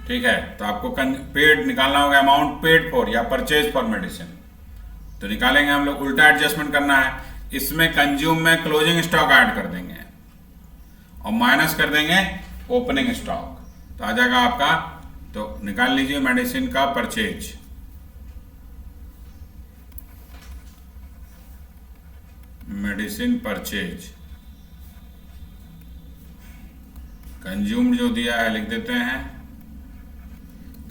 ठीक है। तो आपको पेड निकालना होगा, अमाउंट पेड फॉर या परचेज फॉर मेडिसिन। तो निकालेंगे हम लोग, उल्टा एडजस्टमेंट करना है। इसमें कंज्यूम में क्लोजिंग स्टॉक ऐड कर देंगे और माइनस कर देंगे ओपनिंग स्टॉक, तो आ जाएगा आपका। तो निकाल लीजिए मेडिसिन का परचेज, मेडिसिन परचेज। कंज्यूम जो दिया है लिख देते हैं,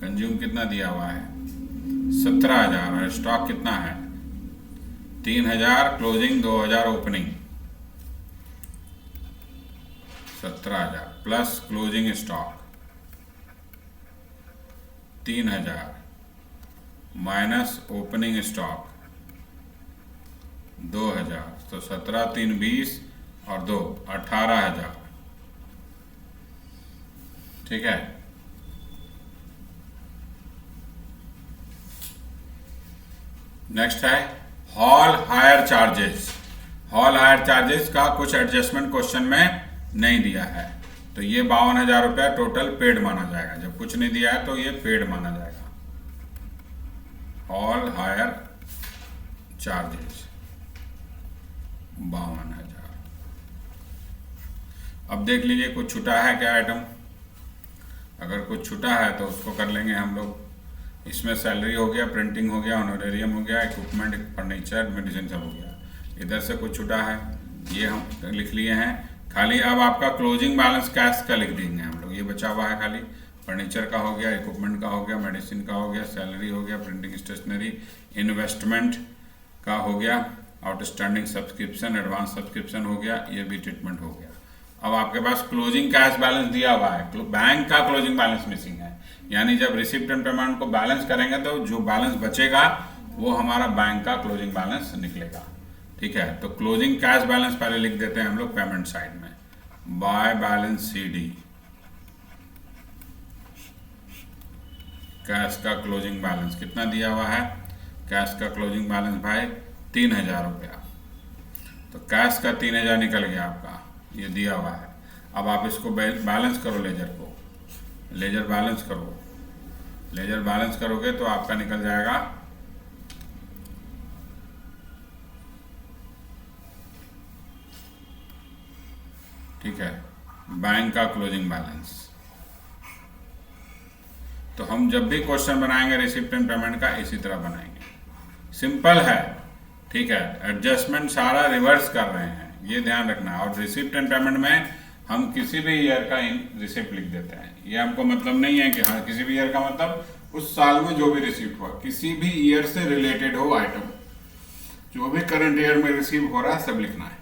कंज्यूम कितना दिया हुआ है? 17,000 और स्टॉक कितना है? 3,000 closing, 2,000 opening, 17,000 plus closing stock 3,000 minus opening stock 2,000, तो 17, 3, 20 और 2 18,000, ठीक है। नेक्स्ट है hall higher charges. Hall higher charges का कुछ एडजस्टमेंट क्वेश्चन में नहीं दिया है, तो ये 52,000 रुपया टोटल पेड माना जाएगा। जब कुछ नहीं दिया है तो ये पेड माना जाएगा। Hall higher charges 52,000। अब देख लीजिए कुछ छूटा है क्या आइटम। अगर कुछ छूटा है तो उसको कर लेंगे हम लोग इसमें सैलरी हो गया, प्रिंटिंग हो गया, ऑनरेरियम हो गया, इक्विपमेंट, फर्नीचर, मेडिसिन सब हो गया। इधर से कुछ छूटा है, ये हम लिख लिए हैं। खाली अब आपका क्लोजिंग बैलेंस कैश का लिख देंगे हम लोग। ये बचा हुआ है खाली, फर्नीचर का हो गया, इक्विपमेंट का हो गया, मेडिसिन का हो गया, सैलरी हो गया, प्रिंटिंग स्टेशनरी, इन्वेस्टमेंट का हो गया, आउटस्टैंडिंग सब्सक्रिप्शन, एडवांस सब्सक्रिप्शन हो गया, ये भी ट्रीटमेंट हो गया। अब आपके पास क्लोजिंग कैश बैलेंस दिया हुआ है, बैंक का क्लोजिंग बैलेंस मिसिंग है। यानी जब रिसिप्ट एंड पेमेंट को बैलेंस करेंगे तो जो बैलेंस बचेगा वो हमारा बैंक का क्लोजिंग बैलेंस निकलेगा। ठीक है, तो क्लोजिंग कैश बैलेंस पहले लिख देते हैं हम लोग पेमेंट साइड में, बाय बैलेंस CD। कैश का क्लोजिंग बैलेंस कितना दिया हुआ है? कैश का क्लोजिंग बैलेंस भाई 3000 रुपया। तो कैश का 3000 निकल गया आपका, ये दिया हुआ है। अब आप इसको बैलेंस करो, लेजर को, लेजर बैलेंस करो। लेजर बैलेंस करोगे तो आपका निकल जाएगा ठीक है, बैंक का क्लोजिंग बैलेंस। तो हम जब भी क्वेश्चन बनाएंगे रिसिप्ट एंड पेमेंट का इसी तरह बनाएंगे, सिंपल है। ठीक है, एडजस्टमेंट सारा रिवर्स कर रहे हैं, ये ध्यान रखना। और रिसिप्ट एंड पेमेंट में हम किसी भी ईयर का रिसिप्ट लिख देते हैं। ये हमको मतलब नहीं है कि हाँ किसी भी ईयर का मतलब उस साल में जो भी रिसिप्ट हुआ, किसी भी ईयर से रिलेटेड हो आइटम, जो भी करंट ईयर में रिसीव हो रहा है सब लिखना है।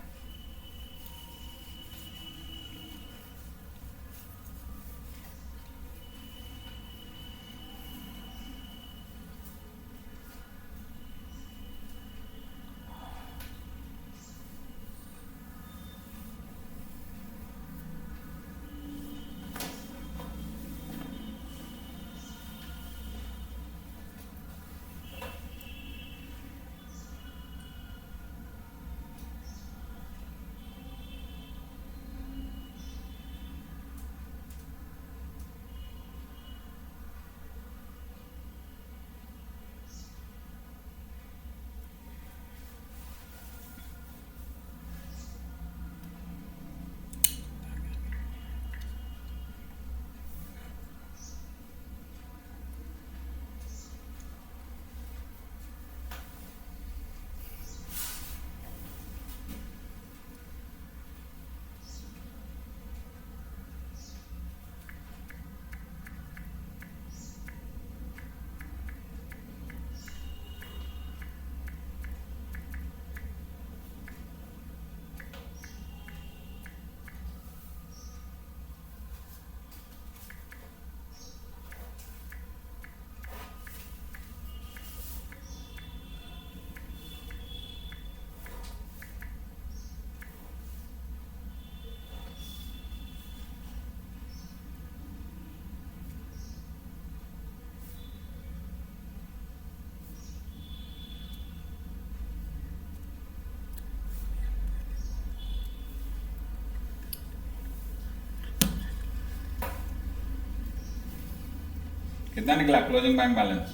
कितना निकला closing bank balance?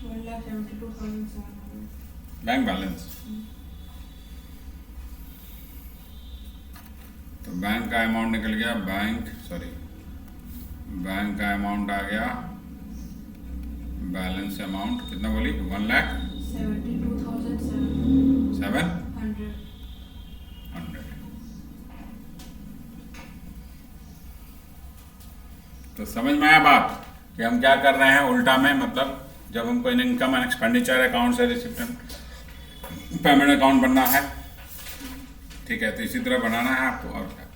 1,72,700 bank balance. तो बैंक का अमाउंट निकल गया, बैंक का अमाउंट आ गया, बैलेंस अमाउंट कितना बोली? 1,72,700। तो समझ में आया बात कि हम क्या कर रहे हैं उल्टा में? मतलब जब हमको इनकम एंड एक्सपेंडिचर अकाउंट से रिसिप्ट एंड पेमेंट अकाउंट बनना है, ठीक है, तो इसी तरह बनाना है आपको। और क्या,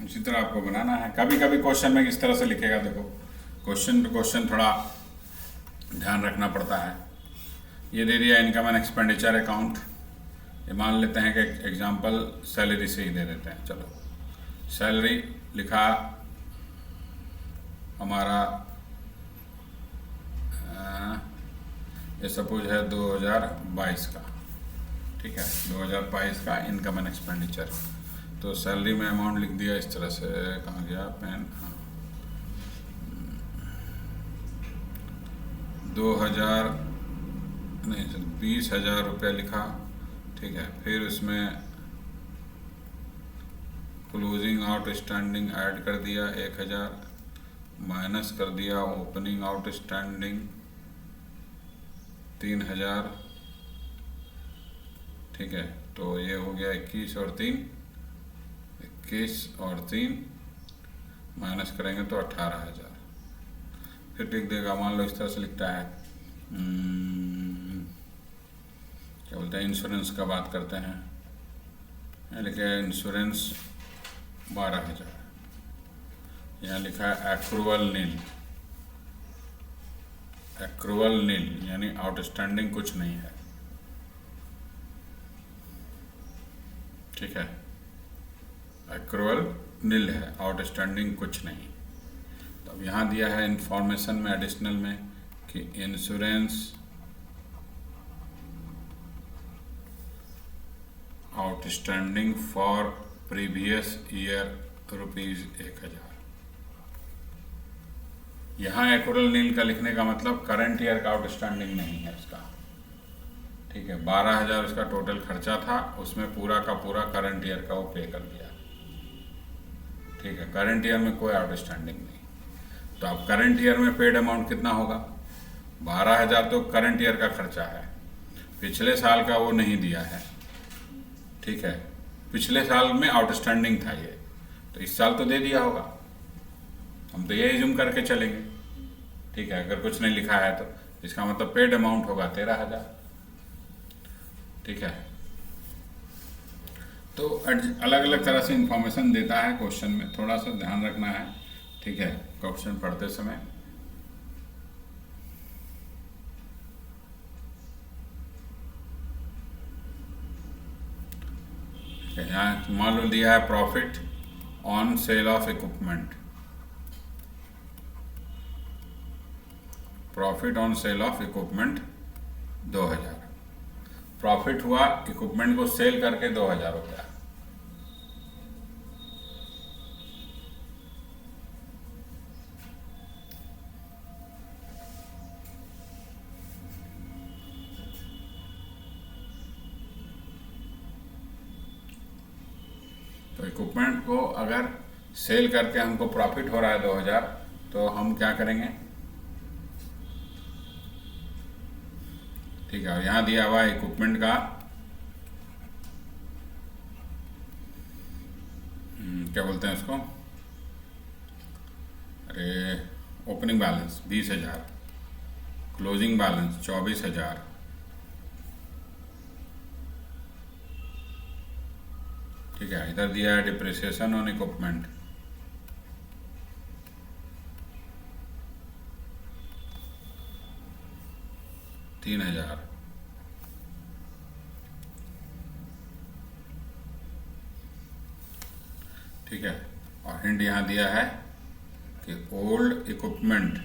इसी तरह आपको बनाना है। कभी कभी क्वेश्चन में इस तरह से लिखेगा, देखो क्वेश्चन टू क्वेश्चन थोड़ा ध्यान रखना पड़ता है। ये दे दिया इनकम एंड एक्सपेंडिचर अकाउंट, ये मान लेते हैं कि एग्जांपल सैलरी से ही दे देते हैं। चलो सैलरी लिखा हमारा, ये सपोज है 2022 का, ठीक है, 2022 का इनकम एंड एक्सपेंडिचर। तो सैलरी में अमाउंट लिख दिया इस तरह से, कहाँ गया पेन, हाँ, 20,000 रुपया लिखा, ठीक है। फिर उसमें क्लोजिंग आउटस्टैंडिंग ऐड कर दिया 1,000, माइनस कर दिया ओपनिंग आउटस्टैंडिंग 3000, ठीक है। तो ये हो गया 21 और 3 माइनस करेंगे तो 18,000। फिर लिख देगा, मान लो इस तरह से लिखता है, क्या बोलते हैं, इंश्योरेंस का बात करते हैं, लिखे इंश्योरेंस 12,000। यहाँ लिखा है एक्रूअल नील यानी आउटस्टैंडिंग कुछ नहीं है, ठीक है। एक्रूअल नील है, आउटस्टैंडिंग कुछ नहीं। तो अब यहाँ दिया है इंफॉर्मेशन में एडिशनल में कि insurance outstanding for previous year ₹1,000। यहाँ एक्रूअल नील का लिखने का मतलब करंट ईयर का आउटस्टैंडिंग नहीं है इसका, ठीक है। 12,000 उसका टोटल खर्चा था, उसमें पूरा का पूरा करंट ईयर का वो पे कर दिया, ठीक है। करंट ईयर में कोई आउटस्टैंडिंग नहीं। तो अब करंट ईयर में पेड अमाउंट कितना होगा? 12,000 तो करंट ईयर का खर्चा है, पिछले साल का वो नहीं दिया है, ठीक है। पिछले साल में आउटस्टैंडिंग था ये, तो इस साल तो दे दिया होगा, हम तो ये जूम करके चलेंगे, ठीक है। अगर कुछ नहीं लिखा है तो इसका मतलब पेड अमाउंट होगा 13,000, ठीक है। तो अलग अलग तरह से इंफॉर्मेशन देता है क्वेश्चन में, थोड़ा सा ध्यान रखना है, ठीक है, क्वेश्चन पढ़ते समय। यहाँ मान लो दिया है profit on sale of equipment, profit on sale of equipment 2,000। Profit हुआ इक्विपमेंट को सेल करके 2,000 रुपया, तो इक्विपमेंट को अगर सेल करके हमको प्रॉफिट हो रहा है 2,000, तो हम क्या करेंगे, ठीक है। यहाँ दिया हुआ है इक्विपमेंट का क्या बोलते हैं उसको, अरे ओपनिंग बैलेंस 20,000, क्लोजिंग बैलेंस 24,000, ठीक है। इधर दिया है डिप्रिसिएशन ऑन इक्विपमेंट 3,000, ठीक है। और हिंट यहाँ दिया है कि old equipment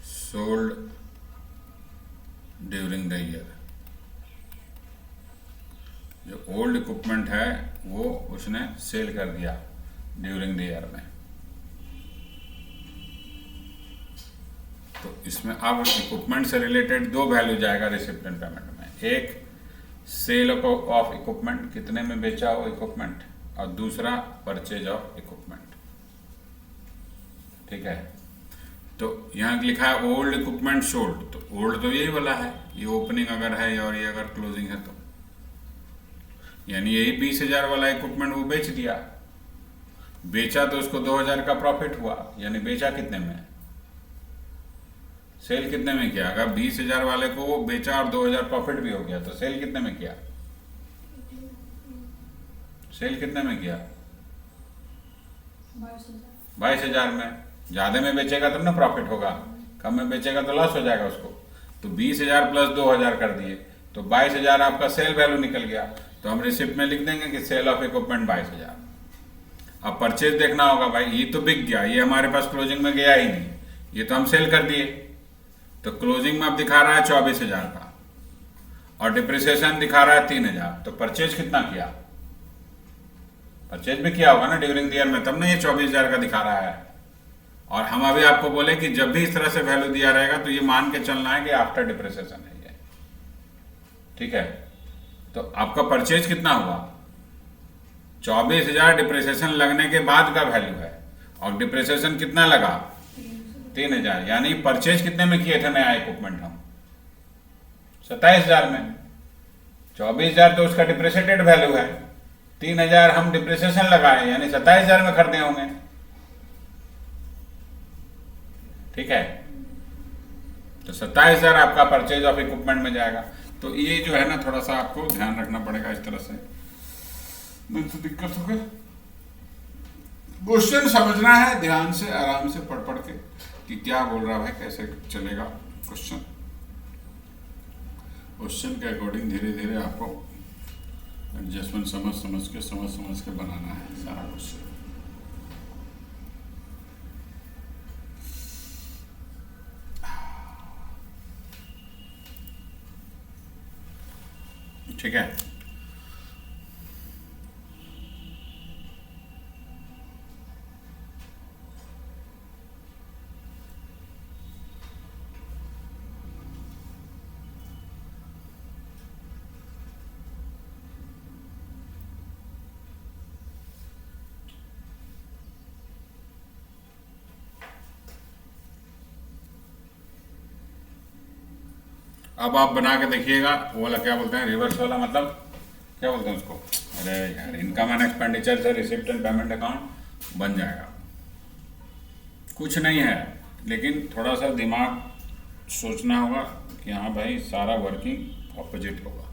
sold during the year, जो ओल्ड इक्विपमेंट है वो उसने सेल कर दिया ड्यूरिंग द ईयर में। तो इसमें अब इक्विपमेंट से रिलेटेड दो वैल्यू जाएगा रिसिप्टेंट पेमेंट में, एक सेल ऑफ इक्विपमेंट, कितने में बेचा हो इक्विपमेंट, और दूसरा परचेज ऑफ इक्विपमेंट, ठीक है। तो यहाँ लिखा है ओल्ड इक्विपमेंट सोल्ड, तो ओल्ड तो यही वाला है, ये ओपनिंग अगर है और ये अगर क्लोजिंग है, तो यानी यही 20,000 वाला इक्विपमेंट वो बेच दिया, बेचा तो उसको 2,000 का प्रॉफिट हुआ, यानी बेचा कितने में, सेल कितने में किया। अगर 20,000 वाले को वो बेचा और 2,000 प्रॉफिट भी हो गया, तो सेल कितने में किया, सेल कितने में किया, 22,000 में। ज्यादा में बेचेगा तब ना प्रॉफिट होगा, कम में बेचेगा तो लॉस हो जाएगा उसको। तो 20,000 प्लस 2,000 कर दिए, तो 22,000 आपका सेल वैल्यू निकल गया। तो हम रिसिप्ट में लिख देंगे कि सेल ऑफ इक्विपमेंट 22,000। अब परचेज देखना होगा, भाई ये तो बिक गया, ये हमारे पास क्लोजिंग में गया ही नहीं, ये तो हम सेल कर दिए। तो क्लोजिंग में अब दिखा रहा है 24,000 का, और डिप्रिसिएशन दिखा रहा है 3,000। तो परचेज कितना किया, परचेज भी किया होगा ना ड्यूरिंग द ईयर में, तब ना ये 24,000 का दिखा रहा है। और हम अभी आपको बोले कि जब भी इस तरह से वैल्यू दिया रहेगा तो ये मान के चलना है कि आफ्टर डिप्रिसिएशन है ये, ठीक है। तो आपका परचेज कितना हुआ, 24,000 डिप्रिसिएशन लगने के बाद का वैल्यू है, और डिप्रिसिएशन कितना लगा? 3,000। यानी परचेज कितने में किए थे नया इक्विपमेंट हम? 27,000 में। 24,000 तो उसका डिप्रिसिएटेड वैल्यू है, 3,000 हम डिप्रिसिएशन लगाए, यानी 27,000 में खरीदे होंगे। ठीक है, तो 27,000 आपका परचेज ऑफ इक्विपमेंट में जाएगा। तो ये जो है ना, थोड़ा सा आपको ध्यान रखना पड़ेगा इस तरह से, नहीं तो दिक्कत होगी। क्वेश्चन समझना है ध्यान से, आराम से पढ़ पढ़ के कि क्या बोल रहा है, कैसे चलेगा क्वेश्चन। क्वेश्चन के अकॉर्डिंग धीरे धीरे आपको एडजस्टमेंट समझ समझ के बनाना है सारा क्वेश्चन। ठीक है, अब आप बना के देखिएगा। वो वाला क्या बोलते हैं, रिवर्स वाला, मतलब क्या बोलते हैं उसको? अरे यार, इनकम एंड एक्सपेंडिचर से रिसिप्ट एंड पेमेंट अकाउंट बन जाएगा। कुछ नहीं है, लेकिन थोड़ा सा दिमाग सोचना होगा कि हाँ भाई, सारा वर्किंग ऑपोजिट होगा।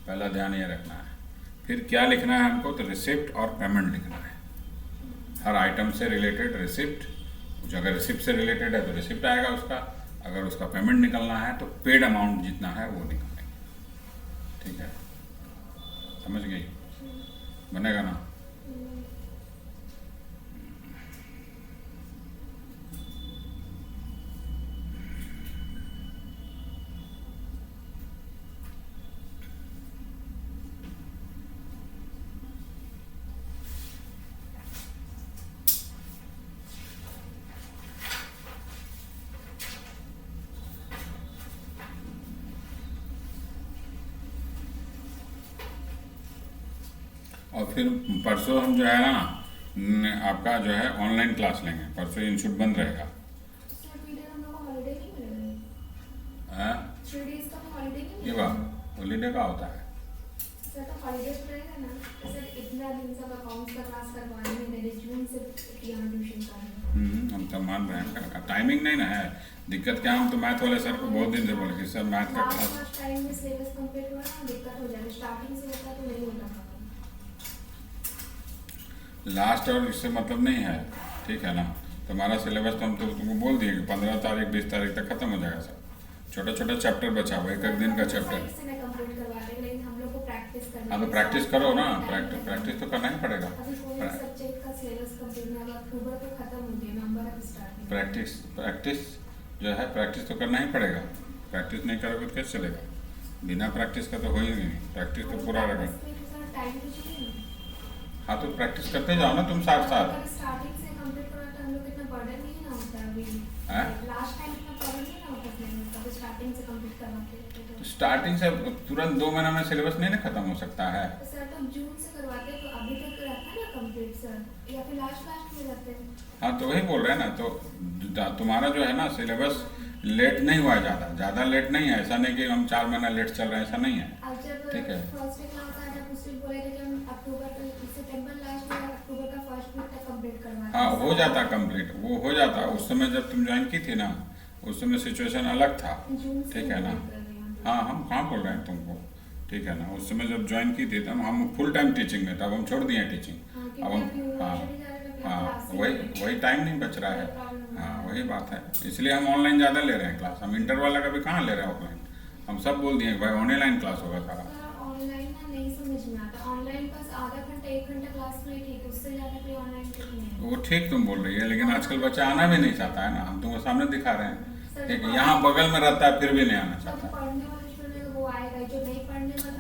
पहला ध्यान ये रखना है। फिर क्या लिखना है हमको? तो रिसिप्ट और पेमेंट लिखना है। हर आइटम से रिलेटेड रिसिप्ट, अगर रिसिप्ट से रिलेटेड है तो रिसिप्ट आएगा उसका, अगर उसका पेमेंट निकलना है तो पेड अमाउंट जितना है वो निकलेगा। ठीक है, समझ गई? बनेगा ना? और फिर परसों हम जो है ना, आपका जो है ऑनलाइन क्लास लेंगे। परसों इंस्टीट्यूट बंद रहेगा। हाँ? ये बात हॉलीडे का होता है। हम तो मान रहे हैं, टाइमिंग नहीं ना है दिक्कत। क्या, हम तो मैथ वाले सर को बहुत दिन से बोले कि सर मैथ का क्लास लास्ट, और इससे मतलब नहीं है। ठीक है ना, तुम्हारा सिलेबस तो हम तो तुमको बोल दिए कि 15 तारीख 20 तारीख तक खत्म हो जाएगा सब। छोटा छोटा चैप्टर बचा हुआ, एक दिन का चैप्टर। हाँ, तो प्रैक्टिस करो ना, प्रैक्टिस तो करना ही पड़ेगा। प्रैक्टिस जो है, प्रैक्टिस तो करना ही पड़ेगा। प्रैक्टिस नहीं करोगे तो कैसे चलेगा? बिना प्रैक्टिस का तो हो ही नहीं। प्रैक्टिस तो पूरा रहेगा। हाँ, तो प्रैक्टिस करते जाओ ना तुम साथ साथ। स्टार्टिंग से तुरंत 2 महीना में सिलेबस नहीं ना खत्म हो सकता है। हाँ, तो वही बोल रहे हैं ना। तो तुम्हारा जो है ना सिलेबस लेट नहीं हुआ है, ज़्यादा लेट नहीं है। ऐसा नहीं कि हम 4 महीना लेट चल रहे हैं, ऐसा नहीं है। ठीक है, हाँ, हो जाता कंप्लीट, वो हो जाता। उस समय जब तुम ज्वाइन की थी ना, उस समय सिचुएशन अलग था। ठीक है ना? हाँ, हम कहाँ बोल रहे हैं तुमको। ठीक है ना, उस समय जब ज्वाइन की थी तब हम फुल टाइम टीचिंग में, तब हम छोड़ दिए टीचिंग। अब हम हाँ, वही टाइम नहीं बच रहा है। हाँ, वही बात है, इसलिए हम ऑनलाइन ज़्यादा ले रहे हैं क्लास। हम इंटर वाला का भी कहाँ ले रहे हैं ऑफलाइन। हम सब बोल दिए भाई ऑनलाइन क्लास होगा सारा। ऑनलाइन ना नहीं समझ में आता। ऑनलाइन बस आधा घंटा 1 घंटा क्लास में ठीक, उससे ज़्यादा कोई ऑनलाइन नहीं है। वो ठीक तुम बोल रही है, लेकिन आजकल बच्चा आना भी नहीं चाहता है ना। हम तुमको सामने दिखा रहे हैं। ठीक है, यहाँ बगल में रहता है फिर भी नहीं आना चाहता।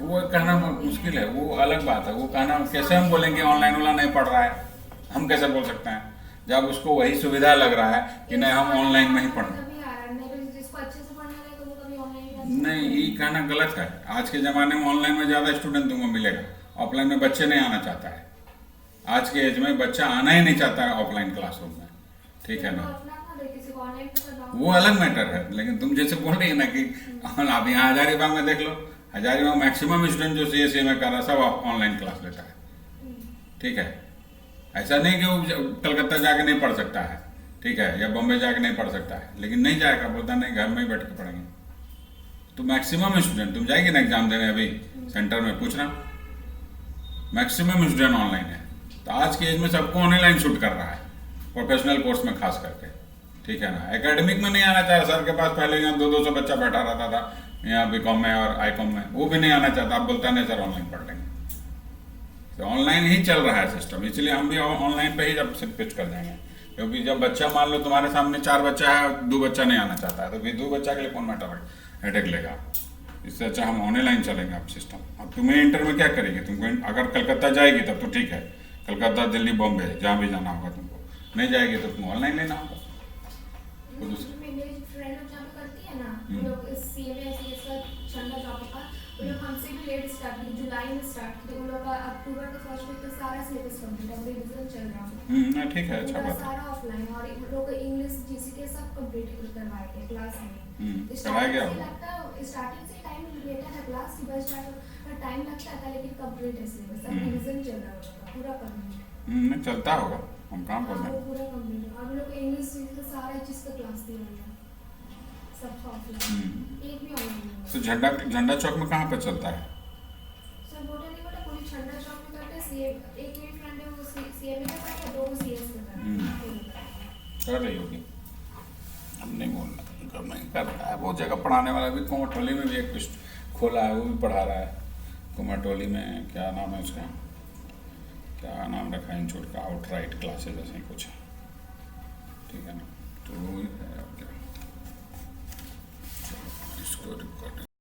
वो कहना मुश्किल है, वो अलग बात है। वो कहना कैसे हम बोलेंगे ऑनलाइन वाला नहीं पढ़ रहा है, हम कैसे बोल सकते हैं जब उसको वही सुविधा लग रहा है कि नहीं हम ऑनलाइन में ही पढ़ना। नहीं, ये कहना गलत है। आज के ज़माने में ऑनलाइन में ज़्यादा स्टूडेंट तुमको मिलेगा, ऑफलाइन में बच्चे नहीं आना चाहता है। आज के एज में बच्चा आना ही नहीं चाहता है ऑफलाइन क्लासरूम में, ठीक है ना। किसी को ऑनलाइन करना वो अलग मैटर है, लेकिन तुम जैसे बोल रही है ना कि आप यहाँ हजारीबाग में देख लो, हजारीबाग मैक्सिमम स्टूडेंट जो CSE में कर रहा है सब ऑनलाइन क्लास लेता है, ठीक है। ऐसा नहीं कि वो कलकत्ता जाके नहीं पढ़ सकता है, ठीक है, या बॉम्बे जाके नहीं पढ़ सकता है, लेकिन नहीं जाएगा, बोलता नहीं घर में ही बैठ के पढ़ेंगे। तो मैक्सिमम स्टूडेंट, तुम जाएगी ना एग्जाम देने अभी सेंटर में, पूछना, मैक्सिमम स्टूडेंट ऑनलाइन है। तो आज के एज में सबको ऑनलाइन शूट कर रहा है, प्रोफेशनल कोर्स में खास करके, ठीक है ना। एकेडमिक में नहीं आना चाहे, सर के पास पहले यहाँ 200 बच्चा बैठा रहता था यहाँ BCom में और ICOM में, वो भी नहीं आना चाहता, आप बोलता नहीं सर ऑनलाइन पढ़ लेंगे। तो ऑनलाइन ही चल रहा है सिस्टम, इसलिए हम भी ऑनलाइन पे ही जब से पिच कर देंगे, क्योंकि जब बच्चा मान लो तुम्हारे सामने 4 बच्चा है, 2 बच्चा नहीं आना चाहता है, तो फिर 2 बच्चा के लिए कौन मैटर हेडेक लेगा। इससे अच्छा हम ऑनलाइन चलेंगे अब सिस्टम। अब तुम्हें इंटर में क्या करेगी, तुमको अगर कलकत्ता जाएगी तब तो ठीक है, कलकत्ता दिल्ली बॉम्बे जहाँ भी जाना होगा तुमको, नहीं जाएगी तो तुम ऑनलाइन लेना होगा। मेरी फ्रेंड लोग जहाँ पे करती है ना, वो लोग CMA CS का ठंडा जॉब का, वो लोग हमसे भी लेट स्टार्ट की, जुलाई में स्टार्ट की, तो उन लोग का अक्टूबर का फर्स्ट वीक तो सारा सिलेबस कंप्लीट है, रिवीजन चल रहा है। ठीक है, अच्छा बात है। सारा ऑफलाइन, और इन लोग को इंग्लिश GCK सब कंप्लीट करवाए थे क्लास में। कराया गया होगा। लगता है स्टार्टिंग से टाइम लेता था, क्लास सुबह स्टार्ट टाइम लगता था, लेकिन कंप्लीट है सिलेबस, सब रिवीजन चल रहा होगा पूरा कंप्लीट। नहीं चलता होगा, हम काम कर रहे हैं। पूरा कंप्लीट, और लोग इंग्लिश का सारा चीज का क्लास दिया हुआ है, सब ऑफलाइन, एक भी ऑनलाइन। तो झंडा चौक में कहाँ पे चलता है? सर बोले नहीं, बोला पूरी ठंडा चौक में करते हैं। एक मेरी फ्रेंड है वो CMA का करता है, 2 CS का करता है। कर रही होगी, हम नहीं बोलना, नहीं कर रहा है। बहुत जगह पढ़ाने वाला भी, कुमारटोली में भी एक खोला है, वो भी पढ़ा रहा है। कुमारटोली में क्या नाम है उसका, क्या नाम रखा है इंस्टीट्यूट का, आउटराइट क्लासेज ऐसे ही कुछ है, ठीक है ना। तो